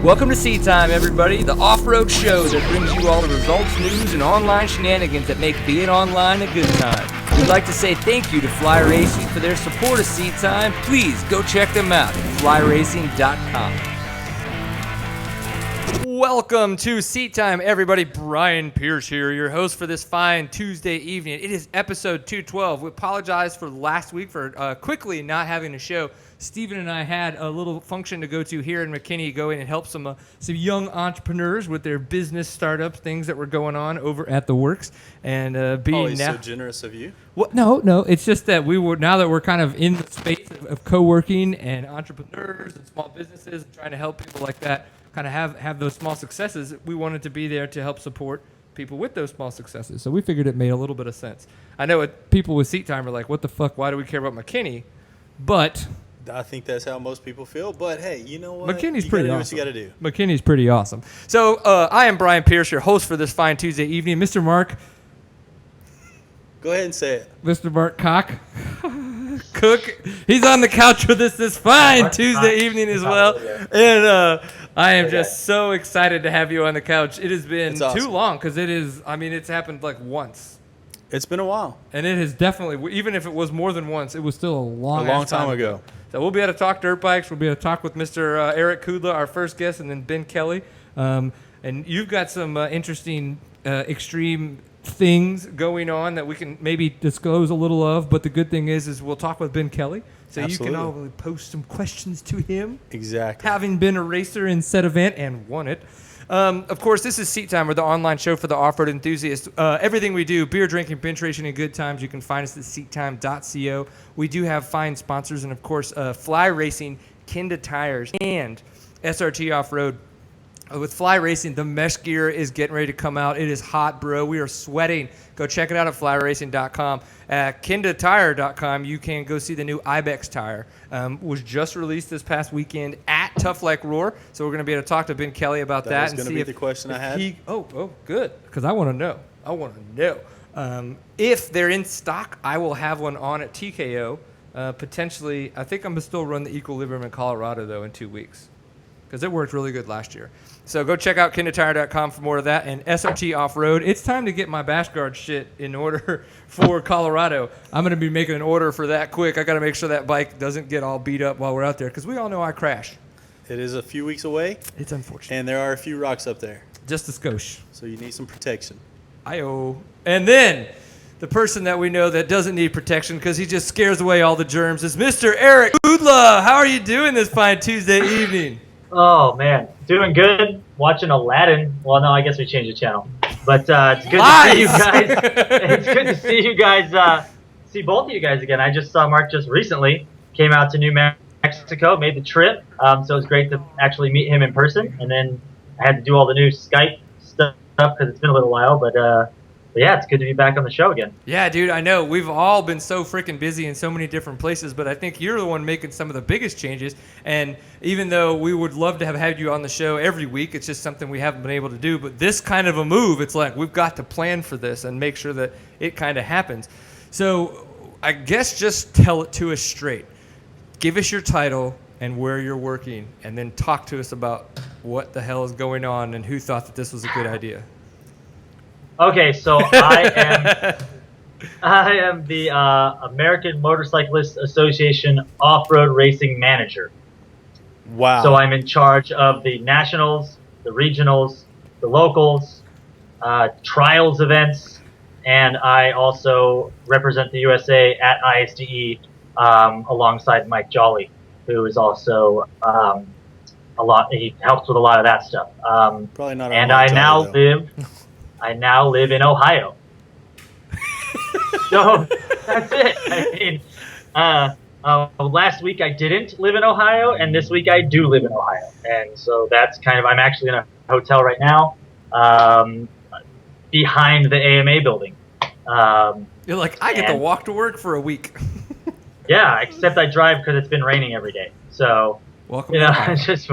Welcome to Seat Time, everybody, the off-road show that brings you all the results, news, and online shenanigans that make being online a good time. We'd like to say thank you to Fly Racing for their support of Seat Time. Please go check them out at flyracing.com. Welcome to Seat Time, everybody. Brian Pierce here, your host for this fine Tuesday evening. It is episode 212. We apologize for last week for quickly not having a show. Steven and I had a little function to go to here in McKinney, go in and help some young entrepreneurs with their business startups, things that were going on over at the works. And always so generous of you. Well, no. It's just that now that we're kind of in the space of co-working and entrepreneurs and small businesses and trying to help people like that kind of have those small successes, we wanted to be there to help support people with those small successes. So we figured it made a little bit of sense. I know people with Seat Time are like, what the fuck, why do we care about McKinney? But I think that's how most people feel, but hey, you know what? McKinney's pretty awesome. What you got to do. McKinney's pretty awesome. So I am Brian Pierce, your host for this fine Tuesday evening. Mr. Mark. Go ahead and say it. Mr. Mark Cook. He's on the couch with us this fine Tuesday evening as well. And I am just so excited to have you on the couch. It has been too long because it's happened like once. It's been a while. And it has definitely, even if it was more than once, it was still a long time ago. So we'll be able to talk dirt bikes. We'll be able to talk with Mr. Erek Kudla, our first guest, and then Ben Kelley. And you've got some interesting, extreme things going on that we can maybe disclose a little of. But the good thing is we'll talk with Ben Kelley. So Absolutely. You can all pose some questions to him. Exactly. Having been a racer in said event and won it. Of course, this is Seat Time. We're the online show for the off-road enthusiast. Everything we do, beer drinking, bench racing, and good times, you can find us at seattime.co. We do have fine sponsors, and of course, Fly Racing, Kenda Tires, and SRT Off-Road. With Fly Racing, the mesh gear is getting ready to come out. It is hot, bro. We are sweating. Go check it out at flyracing.com. At kendatire.com, you can go see the new Ibex tire. Was just released this past weekend at Tough Like RORR. So we're going to be able to talk to Ben Kelley about that. That was going to be the question I had. Oh, good. Because I want to know. If they're in stock, I will have one on at TKO. Potentially, I think I'm going to still run the Equilibrium in Colorado, though, in 2 weeks. Because it worked really good last year. So go check out kendatire.com for more of that. And SRT Off-Road, it's time to get my bash guard shit in order for Colorado. I'm going to be making an order for that quick. I got to make sure that bike doesn't get all beat up while we're out there. Because we all know I crash. It is a few weeks away. It's unfortunate. And there are a few rocks up there. Just a skosh. So you need some protection. I-oh. And then the person that we know that doesn't need protection because he just scares away all the germs is Mr. Erek Kudla. How are you doing this fine Tuesday evening? Oh, man. Doing good. Watching Aladdin. Well, no, I guess we changed the channel. But it's good to see you guys. It's good to see you guys, see both of you guys again. I just saw Mark just recently. Came out to New Mexico, made the trip. So it was great to actually meet him in person. And then I had to do all the new Skype stuff because it's been a little while. But yeah, it's good to be back on the show again. Yeah, dude, I know. We've all been so freaking busy in so many different places, but I think you're the one making some of the biggest changes. And even though we would love to have had you on the show every week, it's just something we haven't been able to do. But this kind of a move, it's like we've got to plan for this and make sure that it kind of happens. So I guess just tell it to us straight. Give us your title and where you're working, and then talk to us about what the hell is going on and who thought that this was a good idea. Okay, so I am the American Motorcyclist Association Offroad Racing Manager. Wow. So I'm in charge of the nationals, the regionals, the locals, trials events, and I also represent the USA at ISDE alongside Mike Jolly, who is also he helps with a lot of that stuff. Probably not. And I now live in Ohio. So that's it. I mean, last week I didn't live in Ohio, and this week I do live in Ohio. And so that's I'm actually in a hotel right now behind the AMA building. You're like, I get to walk to work for a week. Yeah, except I drive because it's been raining every day. So, welcome. It's just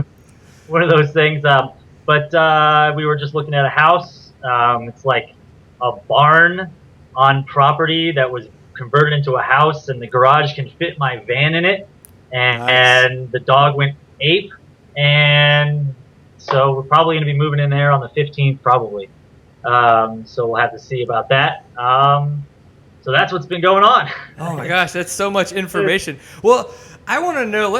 one of those things. But we were just looking at a house. It's like a barn on property that was converted into a house, and the garage can fit my van in it. And the dog went ape, and So we're probably going to be moving in there on the 15th, probably. So we'll have to see about that. So that's what's been going on. Oh my gosh, that's so much information. Well, I want to know.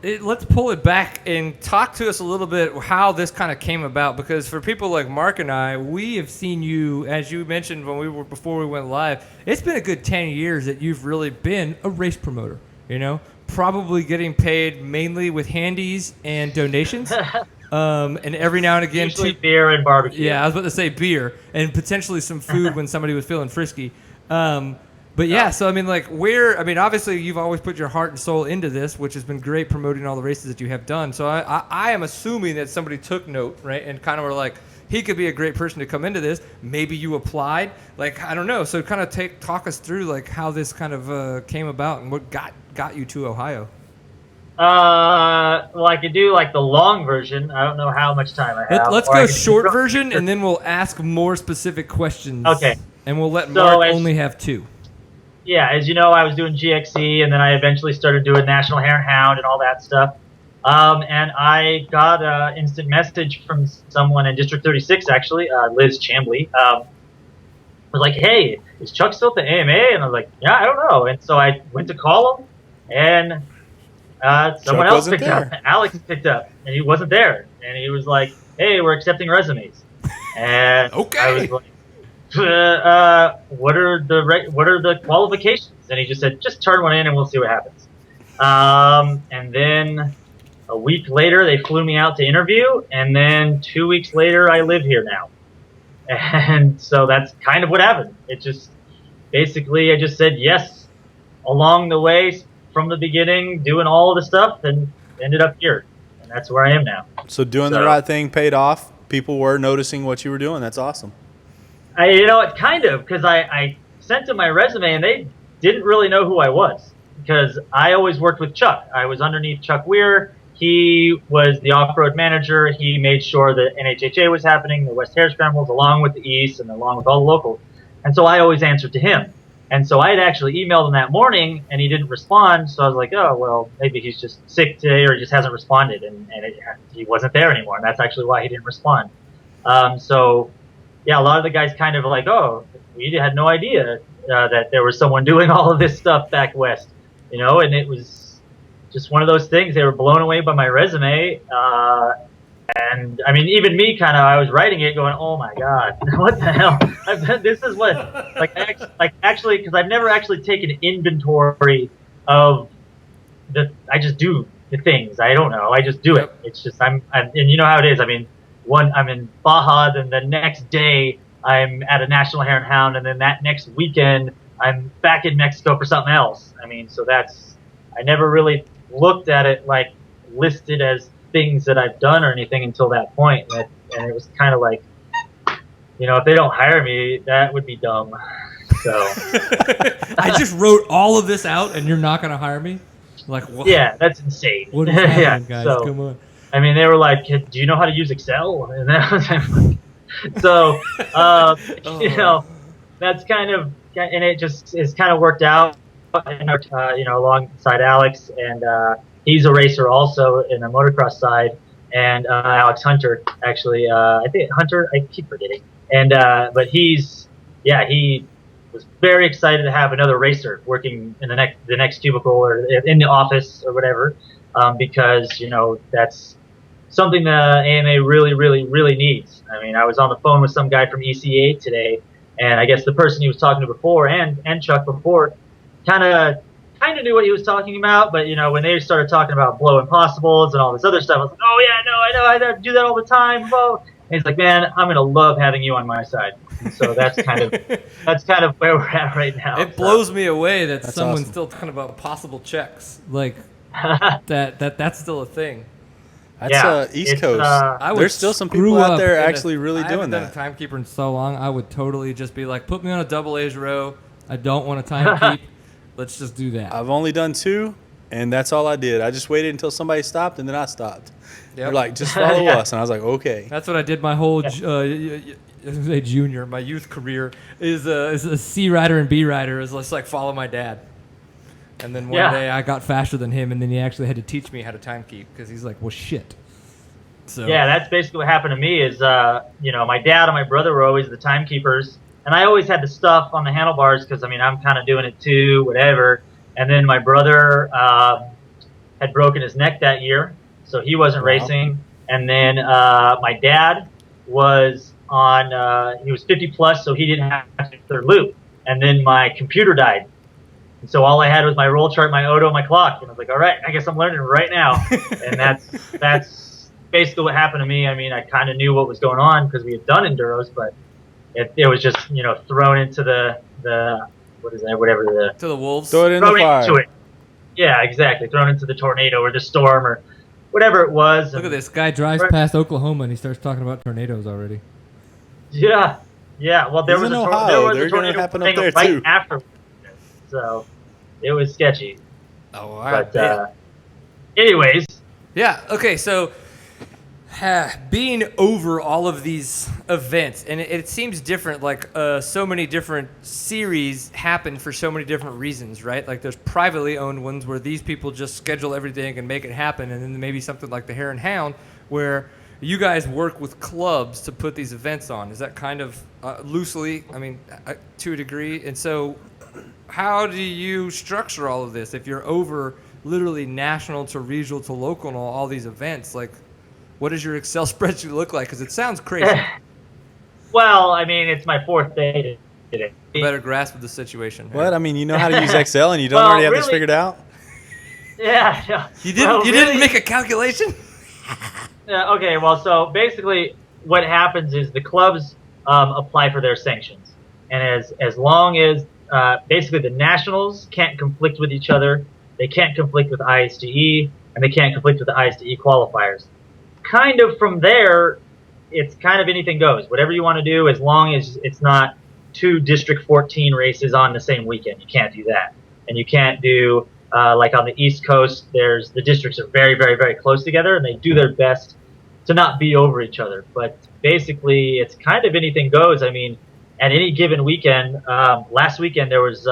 Let's pull it back and talk to us a little bit how this kind of came about. Because for people like Mark and I, we have seen you, as you mentioned before we went live. It's been a good 10 years that you've really been a race promoter. You know, probably getting paid mainly with handies and donations. And every now and again, usually beer and barbecue. Yeah, I was about to say beer and potentially some food when somebody was feeling frisky. But yeah, so I mean, obviously you've always put your heart and soul into this, which has been great promoting all the races that you have done. So I am assuming that somebody took note, right, and kind of were like, he could be a great person to come into this. Maybe you applied, like, I don't know. So kind of talk us through like how this kind of came about and what got you to Ohio. Well, I could do like the long version. I don't know how much time I have. Let's go short version, and then we'll ask more specific questions. Okay. And we'll let Mark only have 2. Yeah, as you know, I was doing GXC, and then I eventually started doing National Hare and Hound and all that stuff. And I got an instant message from someone in District 36, actually, Liz Chambly. Was like, hey, is Chuck still at the AMA? And I was like, yeah, I don't know. And so I went to call him, and someone else picked up. Alex picked up, and he wasn't there. And he was like, hey, we're accepting resumes. And okay. I was like, what are the qualifications? And he just said, just turn one in and we'll see what happens. And then a week later, they flew me out to interview, and then 2 weeks later, I live here now. And so that's kind of what happened. It just basically, I just said yes along the way from the beginning, doing all the stuff, and ended up here. And that's where I am now. So doing the right thing paid off. People were noticing what you were doing. That's awesome. It kind of, because I sent them my resume, and they didn't really know who I was, because I always worked with Chuck. I was underneath Chuck Weir. He was the off-road manager. He made sure that NHHA was happening, the West Hare Scrambles, along with the East and along with all the locals. And so I always answered to him. And so I had actually emailed him that morning, and he didn't respond. So I was like, oh, well, maybe he's just sick today, or he just hasn't responded. And he wasn't there anymore, and that's actually why he didn't respond. Yeah, a lot of the guys kind of like, oh, we had no idea that there was someone doing all of this stuff back west, and it was just one of those things. They were blown away by my resume. And I mean, even me I was writing it going, oh my God, what the hell? This is what, actually, because I've never actually taken inventory of I just do the things. I don't know. I just do it. It's just, and you know how it is. I mean, I'm in Baja, then the next day I'm at a National Hare and Hound, and then that next weekend I'm back in Mexico for something else. I mean, so I never really looked at it like listed as things that I've done or anything until that point. And it was kind of like, if they don't hire me, that would be dumb. So I just wrote all of this out, and you're not going to hire me? Like, what? Yeah, that's insane. What is happening, guys? So, come on. I mean, they were like, do you know how to use Excel? And that was so, that's kind of, and it just is kind of worked out, alongside Alex, and he's a racer also in the motocross side, and Alex Hunter, actually, I think Hunter, I keep forgetting, and but he was very excited to have another racer working in the next cubicle or in the office or whatever, because that's something the AMA really, really, really needs. I mean, I was on the phone with some guy from ECA today, and I guess the person he was talking to before and Chuck before kind of knew what he was talking about, but when they started talking about blow impossibles and all this other stuff, I was like, oh yeah, no, I know, I do that all the time, bro. And he's like, man, I'm gonna love having you on my side. And so that's kind of where we're at right now. It blows me away that That's someone's awesome. still talking about possible checks, like that's still a thing. That's East Coast. There's still some people out there actually really doing that. I haven't done a timekeeper in so long. I would totally just be like, put me on a double A's row. I don't want to timekeep. Let's just do that. I've only done 2, and that's all I did. I just waited until somebody stopped, and then I stopped. They're like, just follow us. And I was like, okay. That's what I did my whole junior, my youth career, is a C rider and B rider. Is just like follow my dad. And then one day I got faster than him, and then he actually had to teach me how to timekeep because he's like, well, shit. So yeah, that's basically what happened to me. Is my dad and my brother were always the timekeepers, and I always had the stuff on the handlebars because I'm kind of doing it too, whatever. And then my brother had broken his neck that year, so he wasn't racing. And then my dad was he was 50 plus, so he didn't have to do third loop. And then my computer died. And so all I had was my roll chart, my odo, my clock. And I was like, all right, I guess I'm learning right now. And that's basically what happened to me. I mean, I kind of knew what was going on because we had done enduros, but it was just, thrown into the what is that, whatever to the wolves. Throw it in the fire. Into it. Yeah, exactly. Thrown into the tornado or the storm or whatever it was. Look at this guy drives past Oklahoma and he starts talking about tornadoes already. Yeah. Well, there was a tornado happen up there right too. after, so it was sketchy. Oh, but anyways. Yeah. Okay. So being over all of these events, and it seems different. Like so many different series happen for so many different reasons, right? Like there's privately owned ones where these people just schedule everything and make it happen, and then maybe something like the Hare and Hound where you guys work with clubs to put these events on. Is that kind of loosely? I mean, to a degree. And so, how do you structure all of this if you're over literally national to regional to local and all these events? Like, what does your Excel spreadsheet look like? Because it sounds crazy. Well, I mean, it's my fourth day today. Better grasp of the situation. What? I mean, you know how to use Excel and you don't already have this figured out? Yeah. You didn't make a calculation? Yeah, okay, well, so basically what happens is the clubs apply for their sanctions. And as long as basically the nationals can't conflict with each other, they can't conflict with ISDE, and they can't conflict with the ISDE qualifiers. Kind of from there, it's kind of anything goes. Whatever you want to do, as long as it's not 2 District 14 races on the same weekend. You can't do that. And you can't do, like on the East Coast, the districts are very, very, very close together, and they do their best to not be over each other. But basically, it's kind of anything goes. I mean, at any given weekend, last weekend there was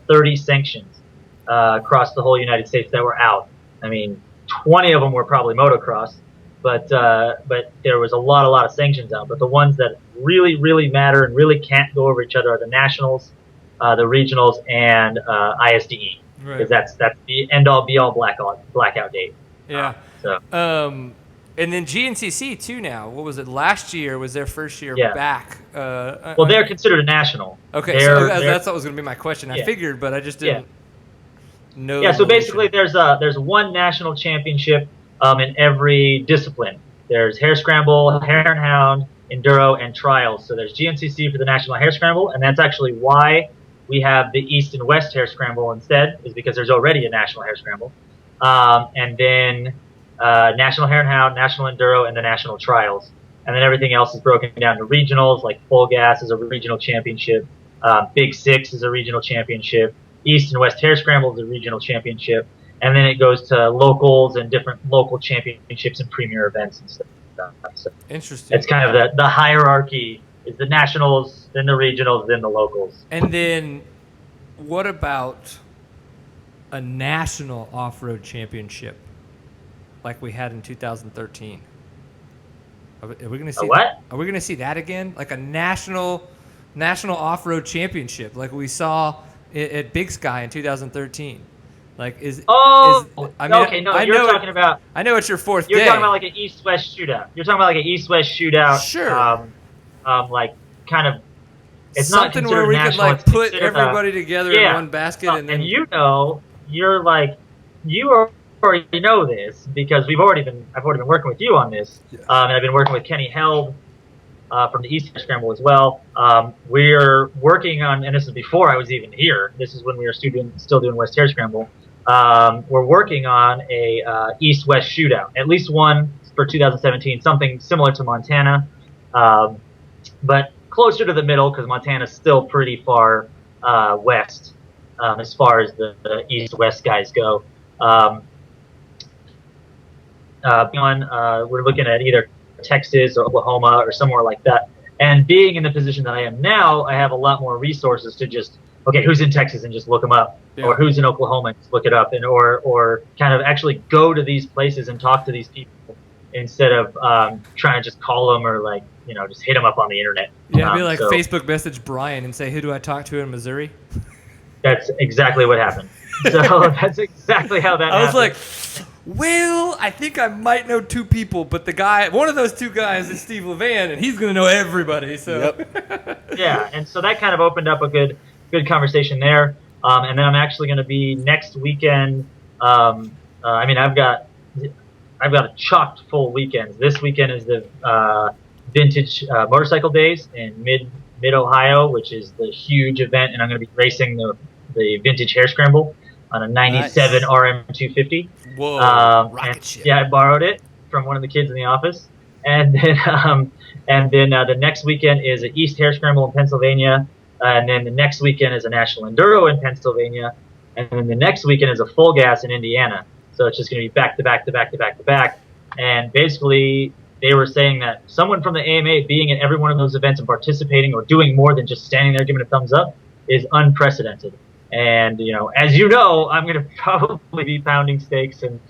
30 sanctions across the whole United States that were out. I mean, 20 of them were probably motocross, but there was a lot of sanctions out. But the ones that really, really matter and really can't go over each other are the nationals, the regionals, and ISDE. Because that's the end-all, be-all blackout date. Yeah. And then GNCC too now. What was it? Last year was their first year back. Well, they're considered a national. Okay, so that's what was going to be my question. I figured, but I just didn't know. Yeah, so basically there's one national championship in every discipline. There's Hare Scramble, Hare and Hound, Enduro, and Trials. So there's GNCC for the National Hare Scramble, and that's actually why we have the East and West Hare Scramble instead, is because there's already a National Hare Scramble. And then National Hare and Hound, National Enduro, and the National Trials. And then everything else is broken down to regionals, like Full Gas is a regional championship, Big Six is a regional championship, East and West Hare Scramble is a regional championship, and then it goes to locals and different local championships and premier events and stuff. So interesting. It's kind of the hierarchy is the nationals, then the regionals, then the locals. And then what about a national off-road championship like we had in 2013? Are we going to see what? Are we going to see that again? Like a national off-road championship like we saw at Big Sky in 2013? Like okay, no, you're talking about. I know it's your fourth day. You're talking about like an East-West shootout. You're talking about like an East-West shootout. Sure. Like kind of. It's something not where we could national, like put everybody together in one basket, and then you're like you already know this because I've already been working with you on this, and I've been working with Kenny Held from the East Scramble as well. We're working on, and this is before I was even here. This is when we were still doing West Hare Scramble. We're working on a East-West shootout, at least one for 2017, something similar to Montana, but closer to the middle because Montana's still pretty far west as far as the East-West guys go. We're looking at either Texas or Oklahoma or somewhere like that. And being in the position that I am now, I have a lot more resources to just, okay, who's in Texas and just look them up, or who's in Oklahoma and just look it up, and or kind of actually go to these places and talk to these people instead of trying to just call them or like just hit them up on the internet. Yeah, be like so Facebook message Brian and say, who do I talk to in Missouri? That's exactly what happened. So that's exactly how that I was happened. like, well, I think I might know 2 people, but one of those 2 guys is Steve Levan, and he's going to know everybody. So Yeah, and so that kind of opened up a good conversation there. And then I'm actually going to be next weekend. I mean, I've got a chocked full weekends. This weekend is the vintage motorcycle days in mid Ohio, which is the huge event, and I'm going to be racing the vintage Hare Scramble on a 97 Nice. RM 250. whoa, rocket ship. Yeah, I borrowed it from one of the kids in the office, and then the next weekend is an East Hare Scramble in Pennsylvania, and then the next weekend is a National Enduro in Pennsylvania, and then the next weekend is a Full Gas in Indiana. So it's just going to be back to back to back to back to back, and basically they were saying that someone from the AMA being at every one of those events and participating or doing more than just standing there giving a thumbs up is unprecedented. And as you know, I'm going to probably be pounding steaks and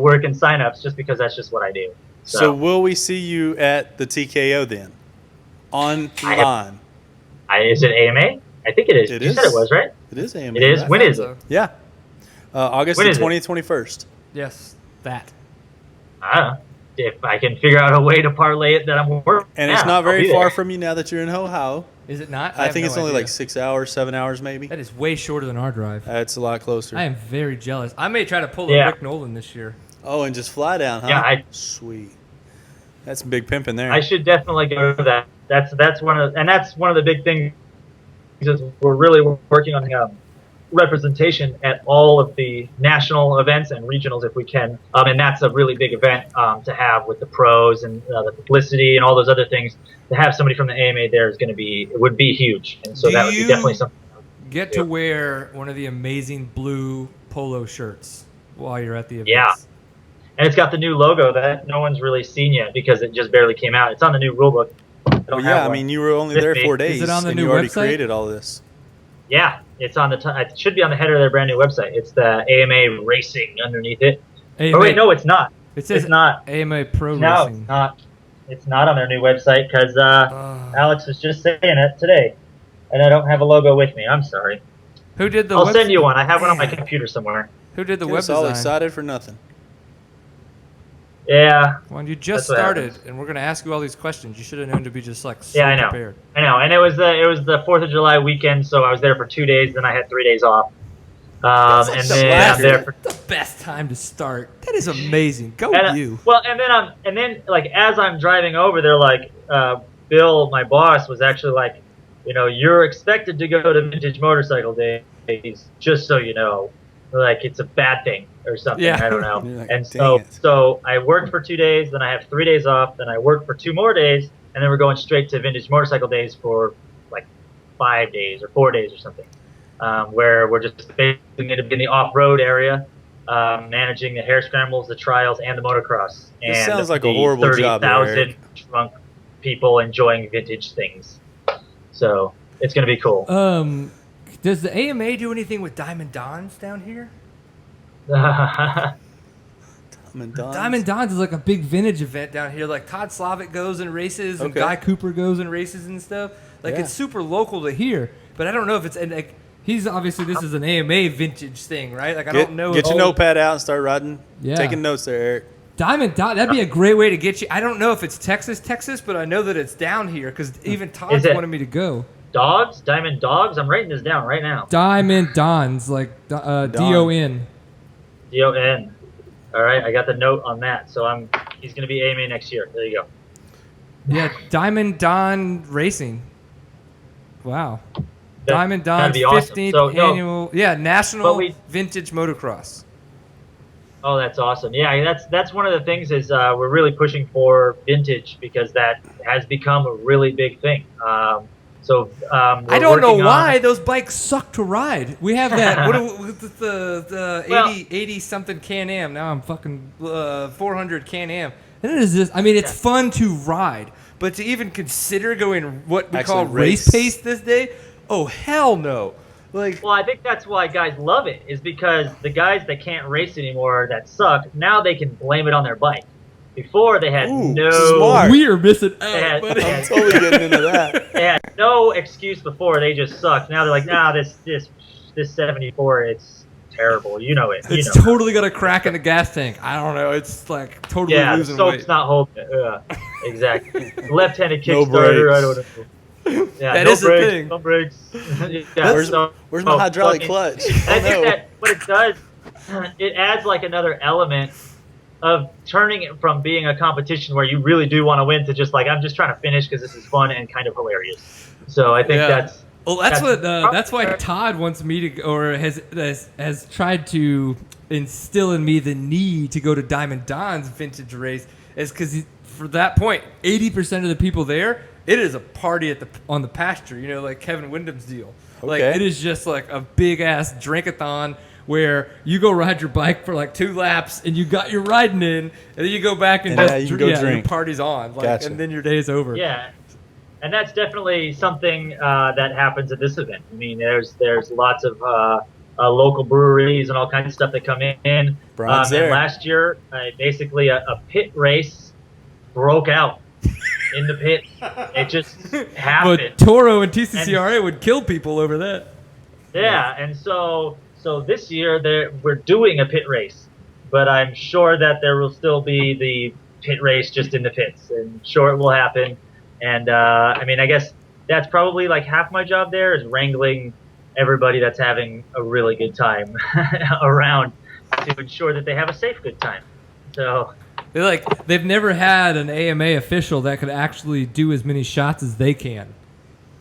working signups just because that's just what I do. So will we see you at the TKO then? Online. Is it AMA? I think it is. It you is. said it was, right? It is AMA. It is. right? When is it? Yeah. August When the is it? 21st. Yes, that. I don't know. If I can figure out a way to parlay it that I'm working. And it's not very far from you now that you're in Ohio. Is it not? I have think no it's only idea. like 6 hours, 7 hours maybe. That is way shorter than our drive. That's a lot closer. I am very jealous. I may try to pull a Yeah. Rick Nolan this year. Oh, and just fly down, huh? Yeah, Sweet. That's some big pimping there. I should definitely go to that. That's one of the big things is we're really working on representation at all of the national events and regionals if we can, and that's a really big event to have with the pros and the publicity and all those other things. To have somebody from the AMA there would be huge, and so Do that would be you definitely something. Get to wear one of the amazing blue polo shirts while you're at the event. Yeah. And it's got the new logo that no one's really seen yet because it just barely came out. It's on the new rule book. Well, yeah, I mean, you were only there 4 days, it on the and new you already website? created all this. Yeah, it's on it should be on the header of their brand new website. It's the AMA Racing underneath it. AMA, Oh wait, no, it's not. it says It's not. AMA Pro No, Racing. it's not. It's not on their new website because Alex was just saying it today, and I don't have a logo with me. I'm sorry. Who did the I'll web- send you one. I have one on my computer somewhere. Who did the Get web us all design? excited for nothing. Yeah, When you just That's what started, happens. and we're gonna ask you all these questions, you should have known to be just like so Yeah, I know. prepared. I know. And it was the 4th of July weekend, so I was there for 2 days. Then I had 3 days off, and That's then I'm there for The best time to start. That is amazing. Go And, you. Well, and then like as I'm driving over, they're like, Bill, my boss, was actually like, you're expected to go to Vintage Motorcycle Days, just so you know, like it's a bad thing or something. Yeah. I don't know. You're like, and "Dang it." so I worked for 2 days, then I have 3 days off, then I work for 2 more days, and then we're going straight to Vintage Motorcycle Days for like 5 days or 4 days or something, where we're just basically going to be in the off-road area. Managing the Hare Scrambles, the trials, and the motocross. This And sounds like a the horrible job, 30,000 Eric. drunk people enjoying vintage things. So it's going to be cool. Does the AMA do anything with Diamond Dons down here? Diamond Dons is like a big vintage event down here. Like Todd Slavic goes and races, and Okay. Guy Cooper goes and races and stuff. Like Yeah. it's super local to here, but I don't know if it's and like he's obviously this is an AMA vintage thing, right? Like I don't know. Get if your notepad out and start writing. Yeah. Taking notes there, Eric. Diamond Don, that'd be a great way to get you. I don't know if it's Texas, but I know that it's down here because even Todd's Is it? wanted me to go. Dogs? Diamond Dogs? I'm writing this down right now. Diamond Dons, like DON. DON. All right, I got the note on that. So he's going to be AMA next year. There you go. Yeah, Diamond Don Racing. Wow. Diamond That'd Don's be awesome. 15th So, no, annual, National but we- Vintage Motocross. Oh, that's awesome. Yeah, that's one of the things is we're really pushing for vintage because that has become a really big thing. I don't know why those bikes suck to ride. We have that. The Well- 80 something Can-Am. Now I'm fucking 400 Can-Am. And it is just, I mean, it's fun to ride, but to even consider going what we call Actually race race. pace this day, oh hell no! Like, Well, I think that's why guys love it is because the guys that can't race anymore that suck now they can blame it on their bike. Before they had smart. We are missing out, They had- buddy. I'm totally getting into that. they had no excuse before. They just sucked. Now they're like, nah, this 74, it's terrible. You know it. You It's know. totally got a crack in the gas tank. I don't know. It's like totally Yeah, the losing soap's weight. not holding it. Exactly. Left-handed No Kickstarter. I brakes. don't know. Yeah, That no is the brakes, thing. No brakes. Yeah, Where's my hydraulic fucking- clutch? And I Oh, think no. that what it does, it adds like another element of turning it from being a competition where you really do want to win to just like, I'm just trying to finish because this is fun and kind of hilarious. So I think Yeah. that's Well, that's That's- what. That's why Todd wants me to, or has tried to instill in me the need to go to Diamond Don's vintage race, is because for that point, 80% of the people there, it is a party on the pasture. You know, like Kevin Wyndham's deal. Like Okay. it is just like a big ass drink-a-thon where you go ride your bike for like 2 laps and you got your riding in, and then you go back and And just you go your drink. party's on, like, Gotcha. and then your day's over. yeah. And that's definitely something that happens at this event. I mean, there's lots of local breweries and all kinds of stuff that come in. Brian's And there. last year, basically a pit race broke out in the pit. It just happened. But Toro and TCCRA would kill people over that. Yeah, and so this year we're doing a pit race, but I'm sure that there will still be the pit race just in the pits, and sure it will happen. And I mean, I guess that's probably like half my job there is wrangling everybody that's having a really good time around to ensure that they have a safe good time. So They've never had an AMA official that could actually do as many shots as they can,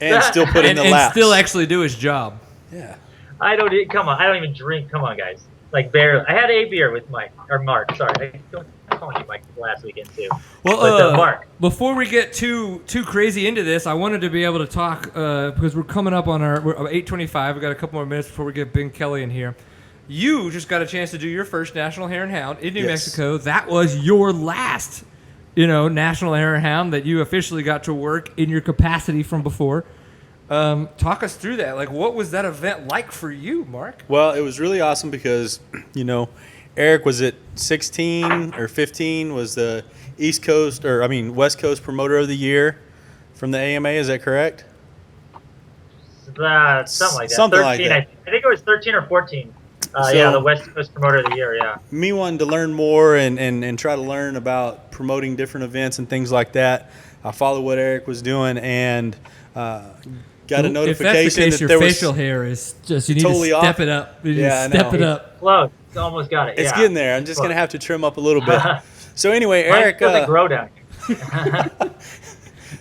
And still put in and, the and laps. still actually do his job. Yeah. I don't even drink. Come on, guys. Like barely. I had a beer with Mark. Sorry, I'm calling you Mike last weekend too. Well, But, Mark. before we get too crazy into this, I wanted to be able to talk because we're coming up on we're 8:25. We got a couple more minutes before we get Ben Kelley in here. You just got a chance to do your first National Hare and Hound in New Yes. Mexico. That was your last, National Hare and Hound that you officially got to work in your capacity from before. Talk us through that. Like, what was that event like for you, Mark? Well, it was really awesome because, Erek was at 16 or 15, was the West Coast Promoter of the Year from the AMA. Is that correct? Something like that. Something 13, like that. I think it was 13 or 14. So- Yeah, the West Coast Promoter of the Year, yeah. Me wanting to learn more and try to learn about promoting different events and things like that. I followed what Erek was doing and got a notification If that's the case, that your there facial was. hair is just, you need totally to step off. it up. You need Yeah, I to step know. it up. Close. It's almost got it. It's yeah. getting there. I'm just going to have to trim up a little bit. So anyway, Mine Erek, doesn't grow down here.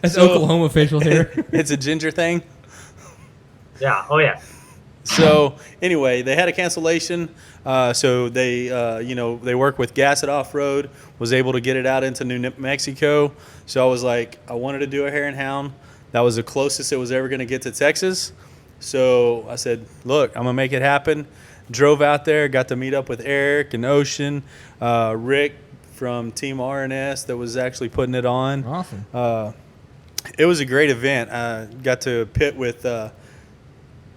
That's So- Oklahoma facial hair. it's a ginger thing. Yeah. Oh, yeah. So anyway, they had a cancellation. So they, they work with Gas at Off-Road, was able to get it out into New Mexico. So I was like, I wanted to do a Hare and Hound. That was the closest it was ever going to get to Texas. So I said, look, I'm going to make it happen. Drove out there, got to meet up with Erek and Ocean, Rick from Team RNS that was actually putting it on. Awesome. It was a great event. I got to pit with the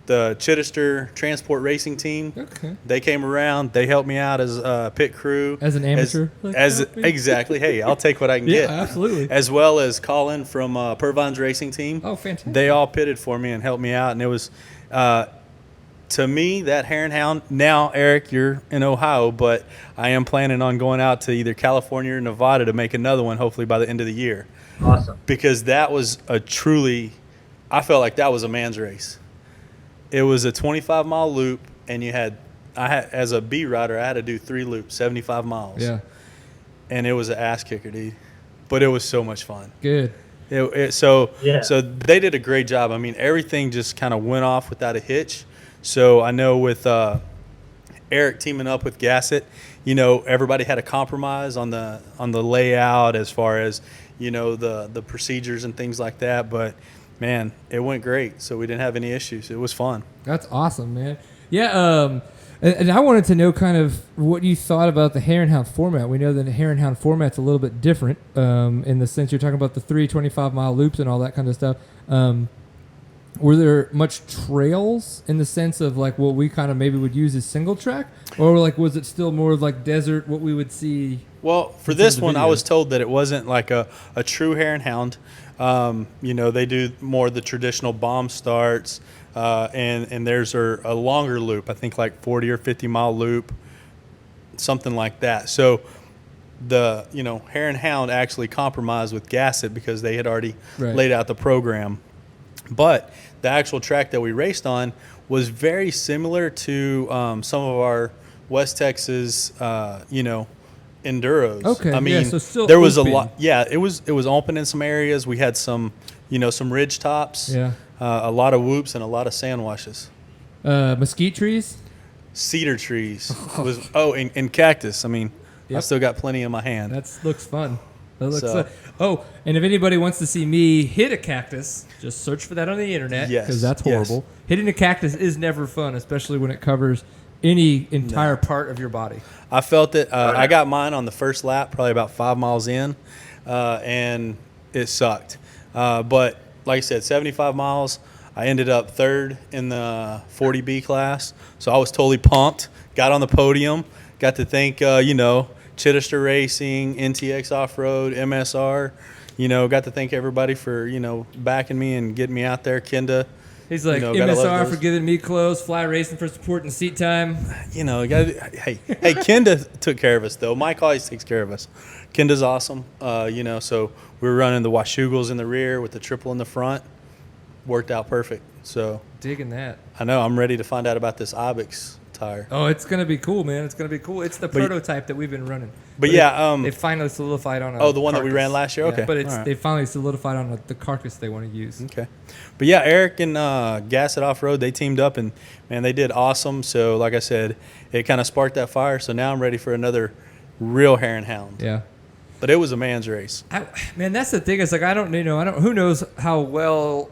Chittister Transport Racing Team. Okay. They came around. They helped me out as pit crew. As an amateur? Exactly. Hey, I'll take what I can Yeah, get. absolutely. As well as Colin from Pervine's Racing Team. Oh, fantastic. They all pitted for me and helped me out. And it was, to me, that Hare and Hound. Now, Erek, you're in Ohio, but I am planning on going out to either California or Nevada to make another one, hopefully by the end of the year. Awesome. Because that was I felt like that was a man's race. It was a 25-mile loop, and as a B rider, I had to do 3 loops, 75 miles. Yeah. And it was an ass kicker, dude. But it was so much fun. Good. So Yeah. they did a great job. I mean, everything just kind of went off without a hitch. So I know with Erek teaming up with Gasset, everybody had a compromise on the layout as far as, the procedures and things like that. But man, it went great. So we didn't have any issues. It was fun. That's awesome, man. Yeah, and I wanted to know kind of what you thought about the Hare and Hound format. We know that the Hare and Hound format's a little bit different in the sense you're talking about the 3 25-mile loops and all that kind of stuff. Were there much trails in the sense of like what we kind of maybe would use as single track? Or like was it still more of like desert, what we would see Well, for It's in this the one, I video. was told that it wasn't like a true hare and hound. You know, they do more of the traditional bomb starts, and there's a longer loop. I think like 40 or 50-mile loop, something like that. So the hare and hound actually compromised with Gasset because they had already Right. laid out the program. But the actual track that we raced on was very similar to some of our West Texas, enduros. Okay, I yeah, mean, so still there was open. a lot. Yeah, it was open in some areas. We had some, some ridge tops. Yeah. A lot of whoops and a lot of sand washes. Mesquite trees. Cedar trees was and cactus. I mean, Yep. I still got plenty in my hand. That looks fun. That looks So- fun. Oh, and if anybody wants to see me hit a cactus, just search for that on the internet Yes, because that's yes. horrible. Hitting a cactus is never fun, especially when it covers any entire part of your body. I felt it. I got mine on the first lap, probably about 5 miles in, and it sucked. But like I said, 75 miles. I ended up third in the 40B class, so I was totally pumped. Got on the podium. Got to thank, Chittister Racing, NTX Off-Road, MSR. Got to thank everybody for, backing me and getting me out there. Kenda. He's like, gotta love MSR those. for giving me clothes, Fly Racing for supporting seat time. Hey, Kenda took care of us, though. Mike always takes care of us. Kenda's awesome. So we were running the Washugals in the rear with the triple in the front. Worked out perfect. So Digging that. I know I'm ready to find out about this Ibex tire. Oh, it's going to be cool, man. It's going to be cool. It's the prototype that we've been running. But yeah, they finally solidified on a the one that we carcass. ran last year? Yeah, Okay. but All right. they finally solidified on the carcass they want to use. Okay. But yeah, Erek and Gasset Off-Road, they teamed up and, man, they did awesome. So like I said, it kind of sparked that fire. So now I'm ready for another real hare and hound. Yeah. But it was a man's race. Man, that's the thing. It's like, who knows how well.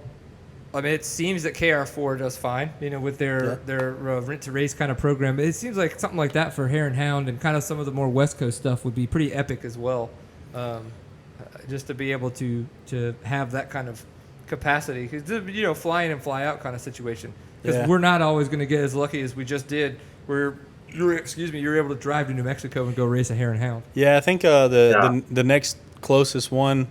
I mean, it seems that KR4 does fine, with their rent to race kind of program. It seems like something like that for Hare and Hound and kind of some of the more West Coast stuff would be pretty epic as well. Just to be able to have that kind of capacity, because fly in and fly out kind of situation. Because Yeah. we're not always going to get as lucky as we just did. You're able to drive to New Mexico and go race a Hare and Hound. Yeah, I think the next closest one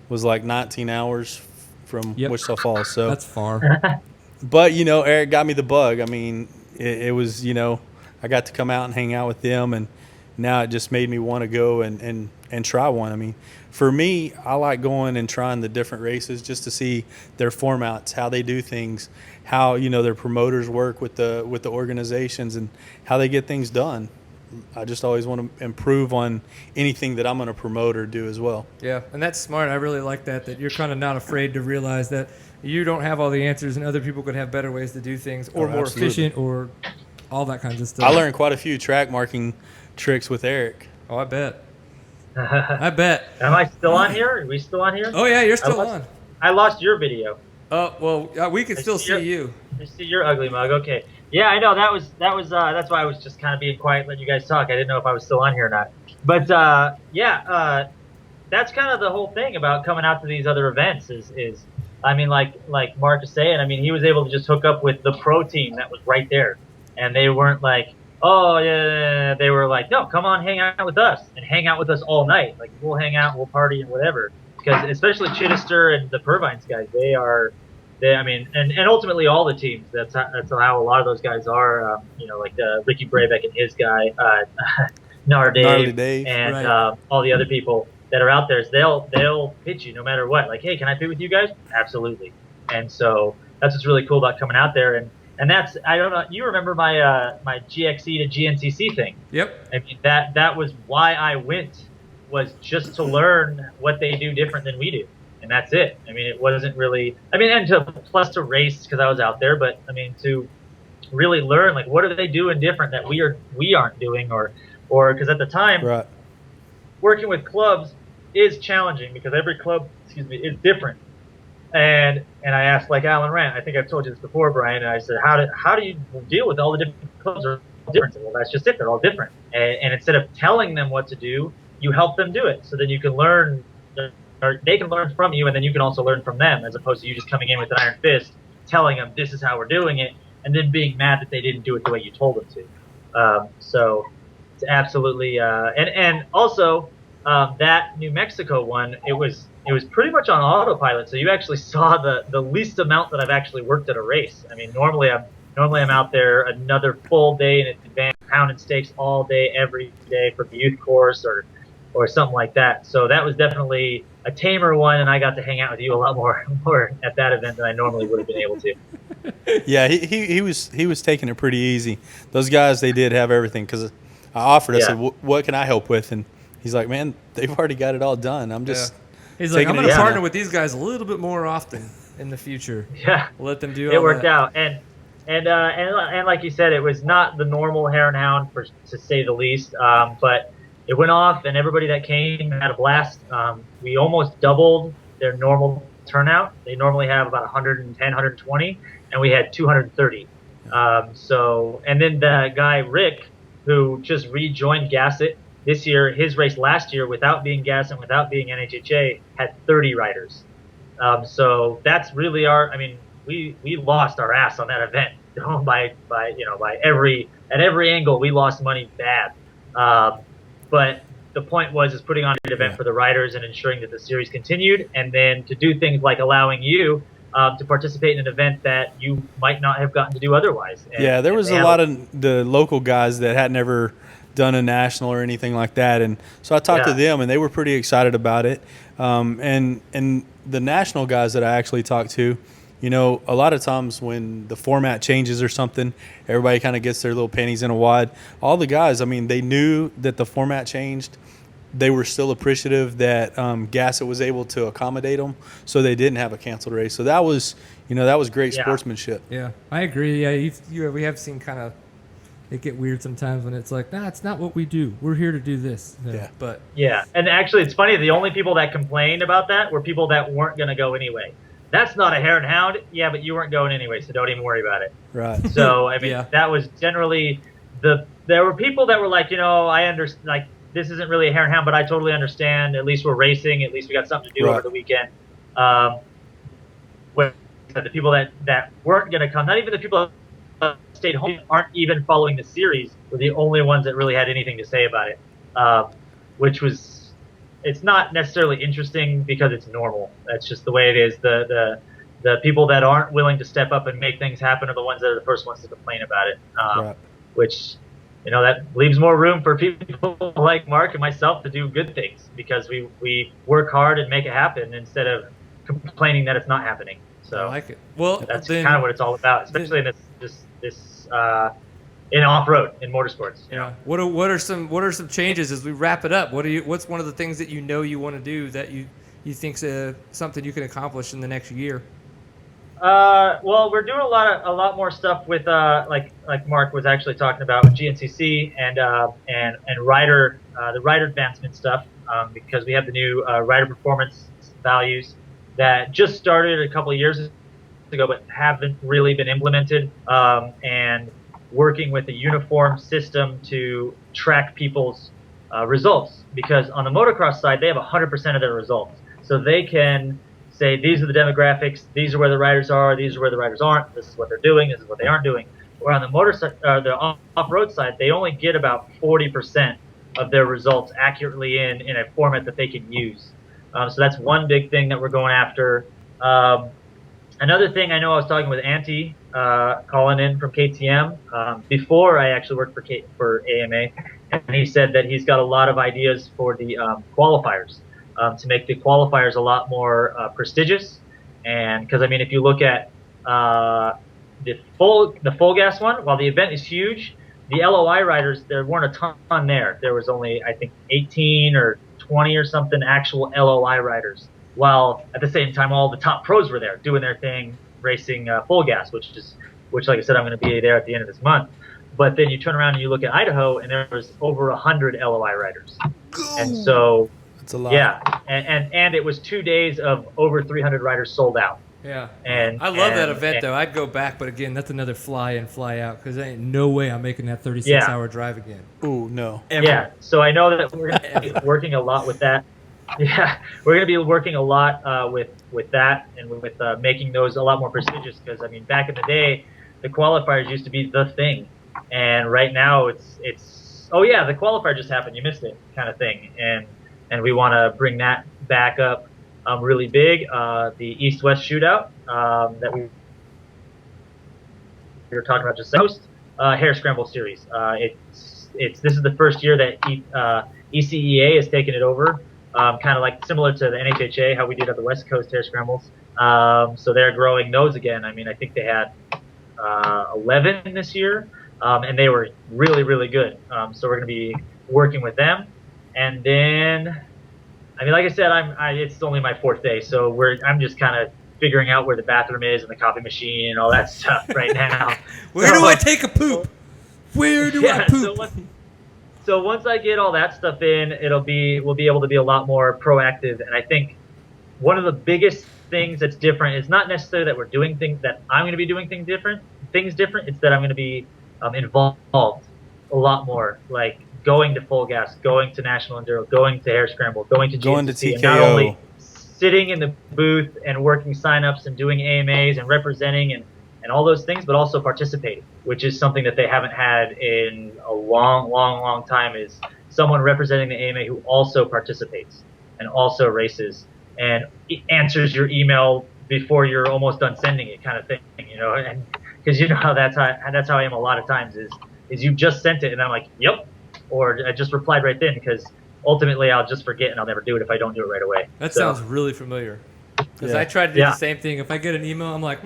was like 19 hours from Yep. Wichita Falls. So That's far. But, Eric got me the bug. I mean, it was, I got to come out and hang out with them, and now it just made me want to go and try one. I mean, for me, I like going and trying the different races just to see their formats, how they do things, how, their promoters work with the organizations and how they get things done. I just always want to improve on anything that I'm going to promote or do as well. Yeah, and that's smart. I really like that you're kind of not afraid to realize that you don't have all the answers and other people could have better ways to do things or more absolutely. efficient or all that kinds of stuff. I learned quite a few track marking tricks with Eric. Oh, I bet. I bet. Am I still on here? Are we still on here? Oh, yeah, you're still I on. I lost your video. Oh, well, we can still see you. I see your ugly mug. Okay. Yeah, I know. That's why I was just kind of being quiet, letting you guys talk. I didn't know if I was still on here or not. But that's kind of the whole thing about coming out to these other events is I mean, like Mark is saying, I mean, he was able to just hook up with the pro team that was right there, and they weren't like, oh yeah, they were like, no, come on, hang out with us and hang out with us all night. Like we'll hang out, we'll party and whatever. Because especially Chittister and the Purvines guys, I mean, and ultimately all the teams. That's how a lot of those guys are. Like Ricky Brabeck and his guy, Gnarly Dave, and right. all the other people that are out there. Is they'll pitch you no matter what. Like, hey, can I pit with you guys? Absolutely. And so that's what's really cool about coming out there. And that's, I don't know. You remember my my GXC to GNCC thing? Yep. I mean that was why I went, was just to learn what they do different than we do. And that's it. I mean, it wasn't really, and to race because I was out there, but I mean, to really learn, like, what are they doing different that we aren't doing, or because at the time, right. working with clubs is challenging because every club, is different. And I asked, like, Alan Rand, I think I've told you this before, Brian, and I said, how do you deal with all the different clubs are all different? Well, that's just it. They're all different. And instead of telling them what to do, you help them do it. So then you can learn, or they can learn from you, and then you can also learn from them, as opposed to you just coming in with an iron fist, telling them this is how we're doing it, and then being mad that they didn't do it the way you told them to. So It's absolutely and also that New Mexico one, it was pretty much on autopilot. So you actually saw the least amount that I've actually worked at a race. I mean, normally I'm out there another full day in advance, pounding stakes all day, every day for the youth course or something like that. So that was definitely a tamer one, and I got to hang out with you a lot more at that event than I normally would have been able to. Yeah, he was taking it pretty easy. Those guys, they did have everything, because I offered. I said, "What can I help with?" And he's like, "Man, they've already got it all done. I'm just." He's like, "I'm going to partner with these guys a little bit more often in the future." Yeah, let them do. It worked out, and like you said, it was not the normal Hare and Hound, to say the least. But it went off, and everybody that came had a blast. We almost doubled their normal turnout. They normally have about 110, 120, and we had 230. And then the guy Rick, who just rejoined Gasset this year, his race last year without being Gasset, without being NHHA, had 30 riders. So that's really we lost our ass on that event. By every angle, we lost money bad. But the point was putting on an event for the riders and ensuring that the series continued, and then to do things like allowing you to participate in an event that you might not have gotten to do otherwise. And there was a lot of the local guys that had never done a national or anything like that, and so I talked to them, and they were pretty excited about it. And the national guys that I actually talked to, a lot of times when the format changes or something, everybody kind of gets their little panties in a wad. All the guys, they knew that the format changed. They were still appreciative that Gasset was able to accommodate them, so they didn't have a canceled race. So that was, that was great sportsmanship. Yeah, I agree. Yeah, we have seen kind of it get weird sometimes when it's like, nah, it's not what we do. We're here to do this. Yeah, and actually, it's funny. The only people that complained about that were people that weren't going to go anyway. That's not a Hare and Hound. Yeah, but you weren't going anyway, so don't even worry about it. Right. So that was generally there were people that were like, I understand, like, this isn't really a Hare and Hound, but I totally understand. At least we're racing. At least we got something to do over the weekend. When the people that weren't going to come, not even the people that stayed home, aren't even following the series, were the only ones that really had anything to say about it, which was. It's not necessarily interesting because it's normal. That's just the way it is. The people that aren't willing to step up and make things happen are the ones that are the first ones to complain about it, which, that leaves more room for people like Mark and myself to do good things, because we work hard and make it happen instead of complaining that it's not happening. So I like it. Well, that's kind of what it's all about, especially in this in off-road, in motorsports. What are some changes as we wrap it up? What's one of the things that you want to do that you think's something you can accomplish in the next year? Well, we're doing a lot more stuff with like Mark was actually talking about with GNCC and rider the rider advancement stuff, because we have the new rider performance values that just started a couple of years ago but haven't really been implemented, and working with a uniform system to track people's results, because on the motocross side, they have 100% of their results. So they can say, these are the demographics, these are where the riders are, these are where the riders aren't, this is what they're doing, this is what they aren't doing. Where on the off-road side, they only get about 40% of their results accurately in a format that they can use. So that's one big thing that we're going after. Another thing, I know I was talking with Auntie, calling in from KTM, before I actually worked for AMA, and he said that he's got a lot of ideas for the qualifiers, to make the qualifiers a lot more prestigious. And because if you look at the full gas one, while the event is huge, the LOI riders, there weren't a ton there. There was only, I think, 18 or 20 or something actual LOI riders. While at the same time, all the top pros were there doing their thing, racing full gas, which, like I said, I'm going to be there at the end of this month. But then you turn around and you look at Idaho, and there was over 100 LOI riders. And so, that's a lot. Yeah, and it was 2 days of over 300 riders sold out. Yeah, and I love that event though. I'd go back, but again, that's another fly in, fly out, because there ain't no way I'm making that 36-hour drive again. Ooh, no. Ever. Yeah, so I know that we're going to be working a lot with that. Yeah, we're going to be working a lot with that, and with making those a lot more prestigious, because back in the day, the qualifiers used to be the thing, and right now it's oh yeah, the qualifier just happened, you missed it, kind of thing, and we want to bring that back up really big. The East-West shootout that we were talking about just host Hare Scramble Series. This is the first year that ECEA has taken it over, kind of like similar to the NHHA, how we did at the West Coast Hare Scrambles. So they're growing those again. I mean, I think they had 11 this year, and they were really, really good. So we're going to be working with them. And then, I mean, like I said, it's only my 4th day, so I'm just kind of figuring out where the bathroom is and the coffee machine and all that stuff right now. Where do I take a poop? Where do I poop? So once I get all that stuff in, we'll be able to be a lot more proactive. And I think one of the biggest things that's different is not necessarily that we're doing things that I'm going to be doing things different. It's that I'm going to be involved a lot more, like going to Full Gas, going to National Enduro, going to Hare Scramble, going to GNCC, and not only sitting in the booth and working signups and doing AMAs and representing and all those things, but also participating, which is something that they haven't had in a long time, is someone representing the AMA who also participates and also races and answers your email before you're almost done sending it, kind of thing, you know, and because you know how that's how I am a lot of times is you just sent it and I'm like, yep, or I just replied right then, because ultimately I'll just forget and I'll never do it if I don't do it right away. That sounds really familiar. Because I try to do the same thing. If I get an email, I'm like,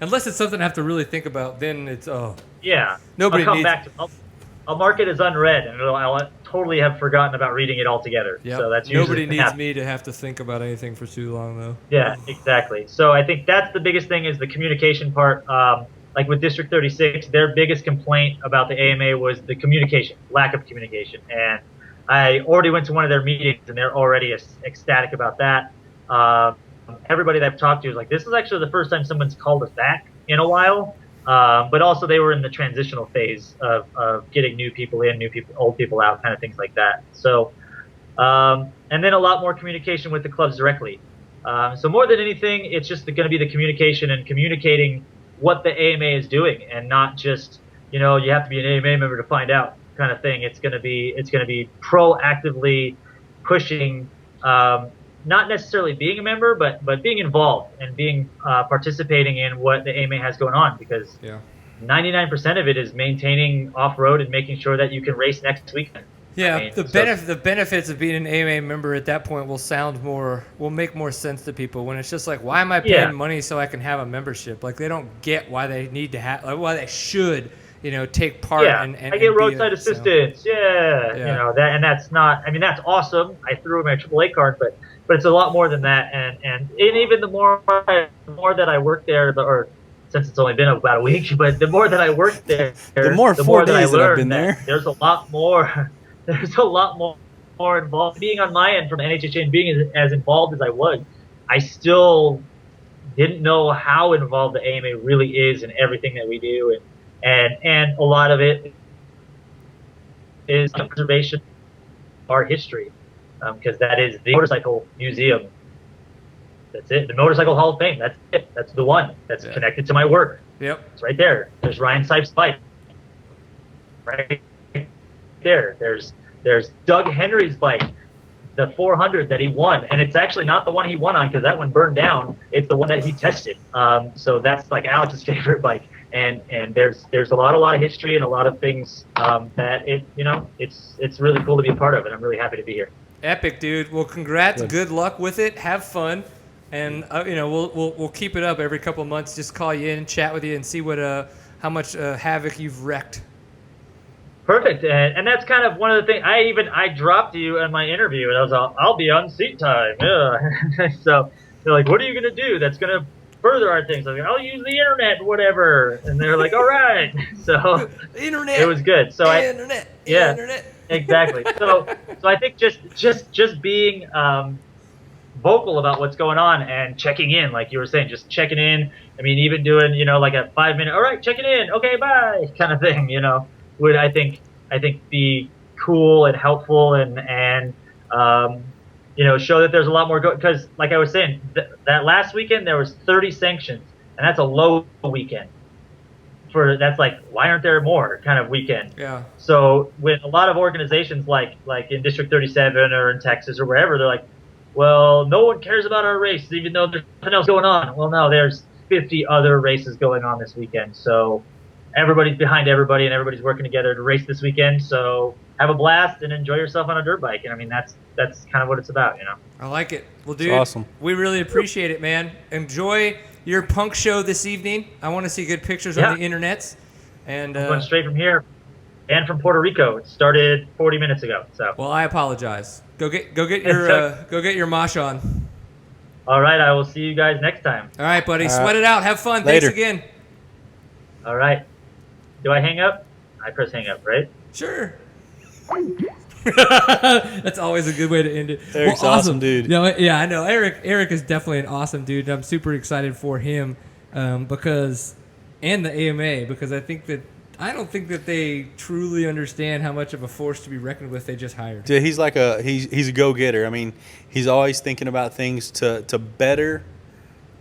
unless it's something I have to really think about, then it's, yeah. Nobody I'll come needs back to I'll mark it as unread, and I'll totally have forgotten about reading it altogether. Yep. So that's Nobody usually needs me to have to think about anything for too long, though. Yeah, exactly. So I think that's the biggest thing, is the communication part. Like with District 36, their biggest complaint about the AMA was the communication, lack of communication. And I already went to one of their meetings, and they're already ecstatic about that. Everybody that I've talked to is like, this is actually the first time someone's called us back in a while. But also they were in the transitional phase of getting new people in, old people out, kind of things like that. So, and then a lot more communication with the clubs directly. So more than anything, it's just going to be the communication and communicating what the AMA is doing, and not just, you know, you have to be an AMA member to find out kind of thing. It's going to be proactively pushing, not necessarily being a member, but being involved and being participating in what the AMA has going on, because 99% of it is maintaining off-road and making sure that you can race next weekend. Yeah, I mean, the benefits of being an AMA member at that point will make more sense to people, when it's just like, why am I paying money so I can have a membership? Like, they don't get why they need to have, like, why they should, you know, take part. And I get roadside assistance. You know that, and that's not. I mean, that's awesome. I threw in my AAA card, but it's a lot more than that. And even the more that I work there, or since it's only been about a week, but the more that I worked there, the more that I learned I've been there. There's a lot more. There's a lot more involved. Being on my end from NHHA and being as involved as I was, I still didn't know how involved the AMA really is in everything that we do, and a lot of it is conservation, our history, because that is the motorcycle museum. That's it. The Motorcycle Hall of Fame. That's it. That's the one that's connected to my work. Yep. It's right there. There's Ryan Sipes' bike. Right there. There's Doug Henry's bike, the 400 that he won, and it's actually not the one he won on, because that one burned down. It's the one that he tested. So that's like Alex's favorite bike. And there's a lot of history and a lot of things that it's really cool to be a part of, and I'm really happy to be here. Epic, dude. Well, congrats. Good luck with it. Have fun, and we'll keep it up every couple of months. Just call you in, chat with you, and see what how much havoc you've wrecked. Perfect, and that's kind of one of the things. I dropped you in my interview, and I was like, I'll be on seat time. Yeah. So they're like, what are you gonna do that's gonna further our things? I'm like, I'll use the internet, whatever. And they're like, all right. So internet. It was good. So internet. Exactly. So I think just being vocal about what's going on and checking in, like you were saying, just checking in. I mean, even doing, like a 5-minute, all right, checking in, okay, bye, kind of thing, would I think be cool and helpful and show that there's a lot more because like I was saying, that last weekend there was 30 sanctions, and that's a low weekend. that's like, why aren't there more kind of weekend? Yeah. So with a lot of organizations like in District 37 or in Texas or wherever, they're like, well, no one cares about our race, even though there's nothing else going on. Well, no, there's 50 other races going on this weekend. So everybody's behind everybody and everybody's working together to race this weekend. So have a blast and enjoy yourself on a dirt bike. And I mean, that's kind of what it's about, you know? I like it. Well, dude, awesome. We really appreciate it, man. Enjoy your punk show this evening. I want to see good pictures on the internets. And I'm going straight from here and from Puerto Rico. It started 40 minutes ago. So. Well, I apologize. Go get your mosh on. All right, I will see you guys next time. All right, buddy. Sweat it out. Have fun. Later. Thanks again. All right. Do I hang up? I press hang up, right? Sure. That's always a good way to end it. Eric's awesome dude. No, yeah, I know. Erek is definitely an awesome dude. I'm super excited for him because the AMA, because I don't think that they truly understand how much of a force to be reckoned with they just hired. Yeah, he's like he's a go-getter. I mean, he's always thinking about things to better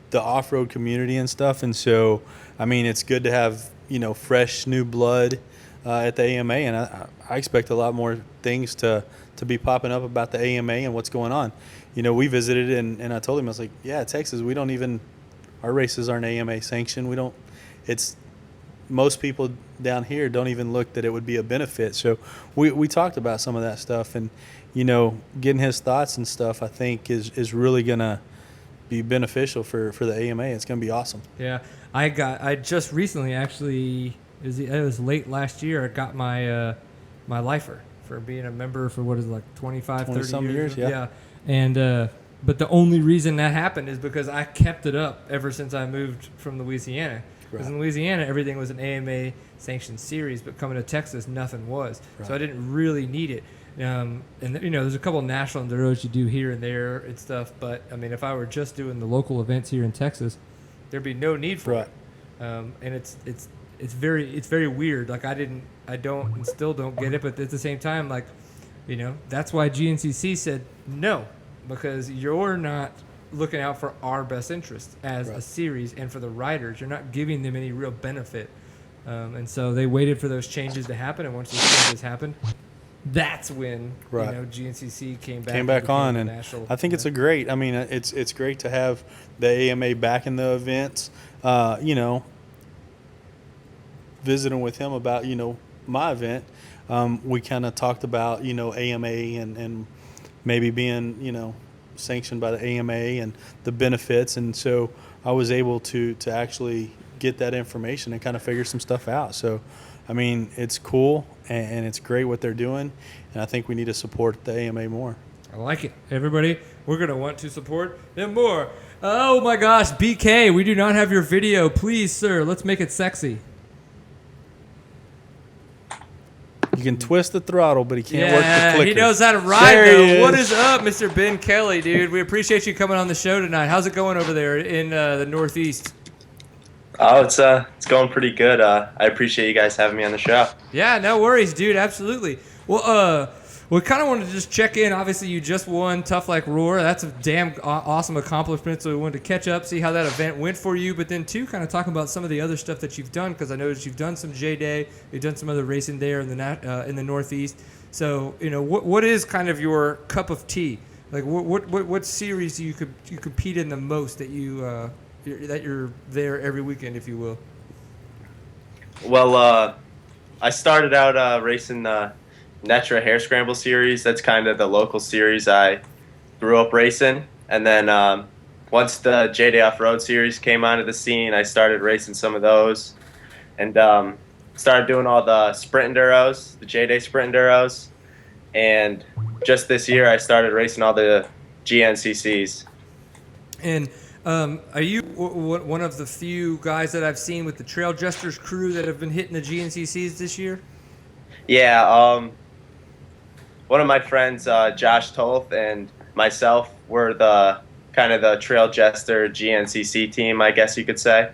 the off-road community and stuff. And so, I mean, it's good to have, fresh new blood at the AMA, and I expect a lot more things to be popping up about the AMA and what's going on. We visited and I told him, I was like, yeah, Texas, our races aren't AMA sanctioned. Most people down here don't even look that it would be a benefit. So we talked about some of that stuff, and getting his thoughts and stuff, I think is really gonna be beneficial for the AMA. It's gonna be awesome. Yeah, I just recently, actually, it was late last year, I got my my lifer for being a member for 25, 30 some years. Yeah. And but the only reason that happened is because I kept it up ever since I moved from Louisiana. Because in Louisiana, everything was an AMA sanctioned series, but coming to Texas, nothing was. Right. So I didn't really need it. And there's a couple of national enduros you do here and there and stuff. But I mean, if I were just doing the local events here in Texas, there'd be no need for it. And it's very weird. Like I don't and still don't get it. But at the same time, that's why GNCC said no, because you're not looking out for our best interest as a series and for the riders. You're not giving them any real benefit. And so they waited for those changes to happen. And once those changes happened, that's when GNCC came back on. And I think it's it's great to have the AMA back in the events. Visiting with him about my event, we kind of talked about AMA and maybe being sanctioned by the AMA and the benefits, and so I was able to actually get that information and kind of figure some stuff out. So I mean, it's cool and it's great what they're doing, and I think we need to support the AMA more. I like it. Everybody, we're going to want to support them more. Oh my gosh, BK, we do not have your video. Please, sir, let's make it sexy. You can twist the throttle, but he can't work the clicker. He knows how to ride, though. What is up, Mr. Ben Kelley, dude? We appreciate you coming on the show tonight. How's it going over there in the Northeast? Oh, it's going pretty good. I appreciate you guys having me on the show. Yeah, no worries, dude. Absolutely. Well, we kind of wanted to just check in. Obviously, you just won Tough Like RORR. That's a damn awesome accomplishment. So we wanted to catch up, see how that event went for you. But then, too, kind of talk about some of the other stuff that you've done, because I noticed you've done some J-Day. You've done some other racing there in the Northeast. So, what is kind of your cup of tea? Like, what series do you compete in the most that you're there every weekend, if you will? Well, I started out racing the Netra Hare Scramble series. That's kind of the local series I grew up racing. And then once the J-Day Off-Road series came onto the scene, I started racing some of those. And started doing all the sprint enduros, the J-Day sprint enduros. And just this year, I started racing all the GNCCs. And are you one of the few guys that I've seen with the Trail Jesters crew that have been hitting the GNCCs this year? Yeah, one of my friends, Josh Tolth, and myself were the kind of the Trail Jester GNCC team, I guess you could say.